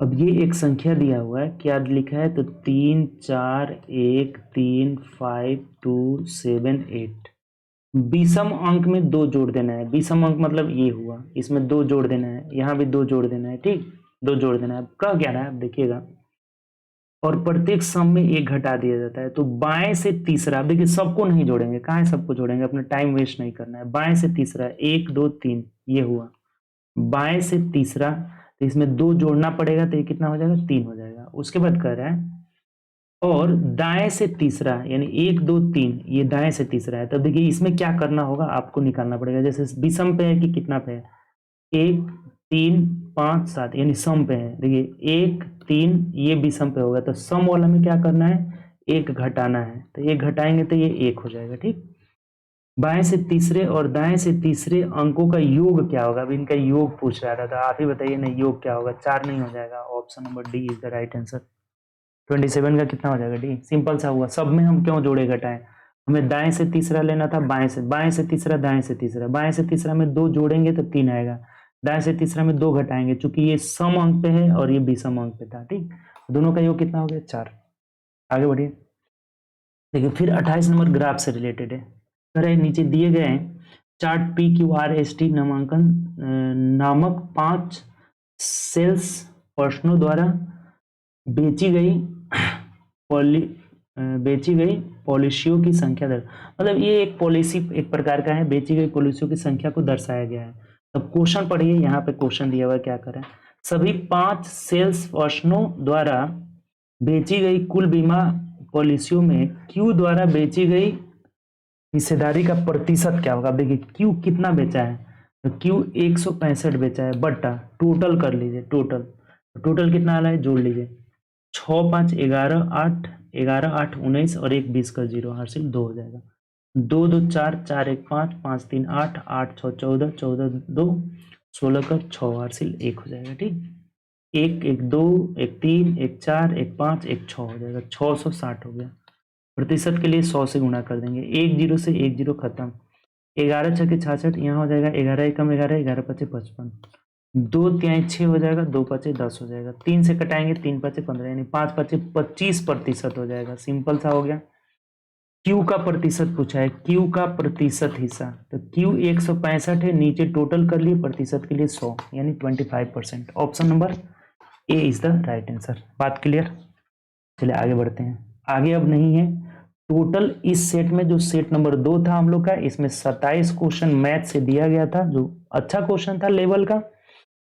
अब ये एक संख्या दिया हुआ है, क्या लिखा है तो 3 4 1 3 5 2 7 8। विषम अंक में 2 जोड़ देना है। विषम अंक मतलब ये हुआ, इसमें 2 जोड़ देना है, यहाँ भी 2 जोड़ देना है। ठीक, 2 जोड़ देना है। कह क्या रहा है आप देखिएगा, और प्रत्येक सम में 1 घटा दिया जाता है। तो बाएं से तीसरा, देखिए सबको नहीं जोड़ेंगे, कहाँ सबको जोड़ेंगे, अपना टाइम वेस्ट नहीं करना है। बाएं से तीसरा 1 2 3 ये हुआ, बाएं से तीसरा, तो इसमें 2 जोड़ना पड़ेगा, तो ये कितना हो जाएगा 3 हो जाएगा। उसके बाद कह रहा है और दाएं से तीसरा, यानी 1 2 3 ये दाएं से तीसरा है। तो देखिए इसमें क्या करना होगा, आपको निकालना पड़ेगा। जैसे विषम पे है कि कितना पे है, 1 3 5 7, यानी सम पे है। देखिए 1 3 ये विषम पे होगा, तो सम वाला में क्या करना है 1 घटाना है, तो ये घटाएंगे तो ये 1 हो जाएगा। ठीक, बाएं से तीसरे और दाएं से तीसरे अंकों का योग क्या होगा, अभी इनका योग पूछ रहा था, तो आप ही बताइए ना योग क्या होगा। 4 नहीं हो जाएगा, option number D is the right answer. 27 का कितना हो जाएगा डी, सिंपल सा हुआ। सब में हम क्यों जोड़े घटाएं, हमें दाएं से तीसरा लेना था, बाएं से तीसरा, दाएं से तीसरा। बाएं से तीसरा में 2 जोड़ेंगे तो 3 आएगा, दाएं से तीसरा में 2 घटाएंगे, चूंकि ये सम अंक पे है और ये विषम अंक पे था। ठीक, दोनों का योग कितना हो गया 4। आगे बढ़िए, देखिए फिर 28 नंबर ग्राफ से रिलेटेड है। अरे नीचे दिए गए हैं चार्ट PQRST नामांकन नामक 5 सेल्स पर्सनों द्वारा बेची गई पॉलिसियों की संख्या दर, मतलब ये एक पॉलिसी एक प्रकार का है, बेची गई पॉलिसियों की संख्या को दर्शाया गया है। तब क्वेश्चन पढ़िए, यहाँ पे क्वेश्चन दिया हुआ है, क्या करें। सभी 5 सेल्स पर्सनों द्वारा बेची गई कुल बीमा पॉलिसियों में Q द्वारा बेची गई हिस्सेदारी का प्रतिशत क्या होगा। देखिए Q कितना बेचा है, तो क्यू 165 बेचा है बटा टोटल कर लीजिए, टोटल कितना आ रहा है जोड़ लीजिए, 6 5 11 8 11 8 19 और 1 20 का 0 हासिल 2 हो जाएगा, 2 2 4 4 1 5 5 3 8 8 6 14 14 2 16 का 6 हासिल 1 हो जाएगा। ठीक, 1 1 2 1 3 1 4 1 5 1 6 हो जाएगा, 660 हो गया। प्रतिशत के लिए 100 से गुणा कर देंगे, 1 0 से 1 0 खत्म, 11 छके 66 यहाँ हो जाएगा, 11 एकम 11 11 पचे 55, 2 तिहाई 6 हो जाएगा, 2 पचे 10 हो जाएगा, 3 से कटाएंगे 3 पचे 15 यानी 5 पचे 25% हो जाएगा। सिंपल सा हो गया। क्यू का प्रतिशत पूछा है, क्यू का प्रतिशत हिस्सा, तो क्यू 165 है, नीचे टोटल कर लिए, प्रतिशत के लिए 100 यानी 25%। Option number A is the right answer. बात क्लियर? चलिए आगे बढ़ते हैं। आगे अब नहीं है, टोटल इस सेट में जो सेट नंबर 2 था हम लोग का, इसमें 27 क्वेश्चन मैथ से दिया गया था, जो अच्छा क्वेश्चन था लेवल का,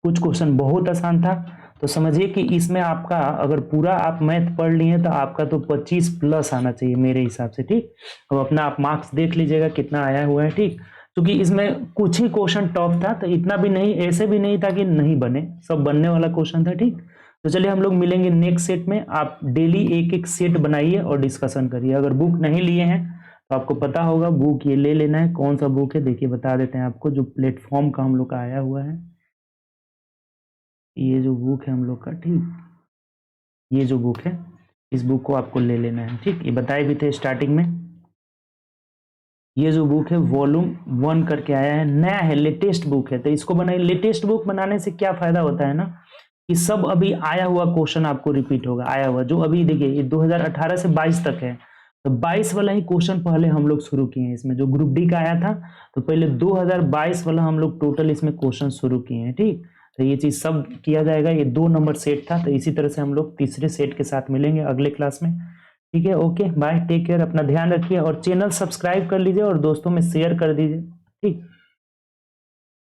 कुछ क्वेश्चन बहुत आसान था। तो समझिए कि इसमें आपका अगर पूरा आप मैथ पढ़ लिए तो आपका तो 25 प्लस आना चाहिए मेरे हिसाब से। ठीक, अब अपना आप मार्क्स देख लीजिएगा कितना आया हुआ है। ठीक, क्योंकि इसमें कुछ ही क्वेश्चन टफ था, तो इतना भी नहीं, ऐसे भी नहीं था कि नहीं बने, सब बनने वाला क्वेश्चन था। ठीक, तो चलिए हम लोग मिलेंगे नेक्स्ट सेट में। आप डेली एक एक सेट बनाइए और डिस्कशन करिए। अगर बुक नहीं लिए हैं तो आपको पता होगा बुक ये ले लेना है। कौन सा बुक है देखिए, बता देते हैं आपको, जो प्लेटफॉर्म का हम लोग का आया हुआ है, ये जो बुक है हम लोग का, ठीक, ये जो बुक है, इस बुक को आपको ले लेना है। ठीक, ये बताए भी थे स्टार्टिंग में। ये जो बुक है वॉल्यूम 1 करके आया है, नया है, लेटेस्ट बुक है, तो इसको बनाइए। लेटेस्ट बुक बनाने से क्या फायदा होता है ना, कि सब अभी आया हुआ क्वेश्चन आपको रिपीट होगा। आया हुआ जो अभी देखिए ये 2018 से 22 तक है, तो 22 वाला ही क्वेश्चन पहले हम लोग शुरू किए हैं इसमें, जो ग्रुप डी का आया था, तो पहले 2022 वाला हम लोग टोटल इसमें क्वेश्चन शुरू किए हैं। ठीक, तो ये चीज सब किया जाएगा। ये 2 नंबर सेट था, तो इसी तरह से हम लोग तीसरे सेट के साथ मिलेंगे अगले क्लास में। ठीक है, ओके बाय, टेक केयर, अपना ध्यान रखिए और चैनल सब्सक्राइब कर लीजिए और दोस्तों में शेयर कर दीजिए। ठीक।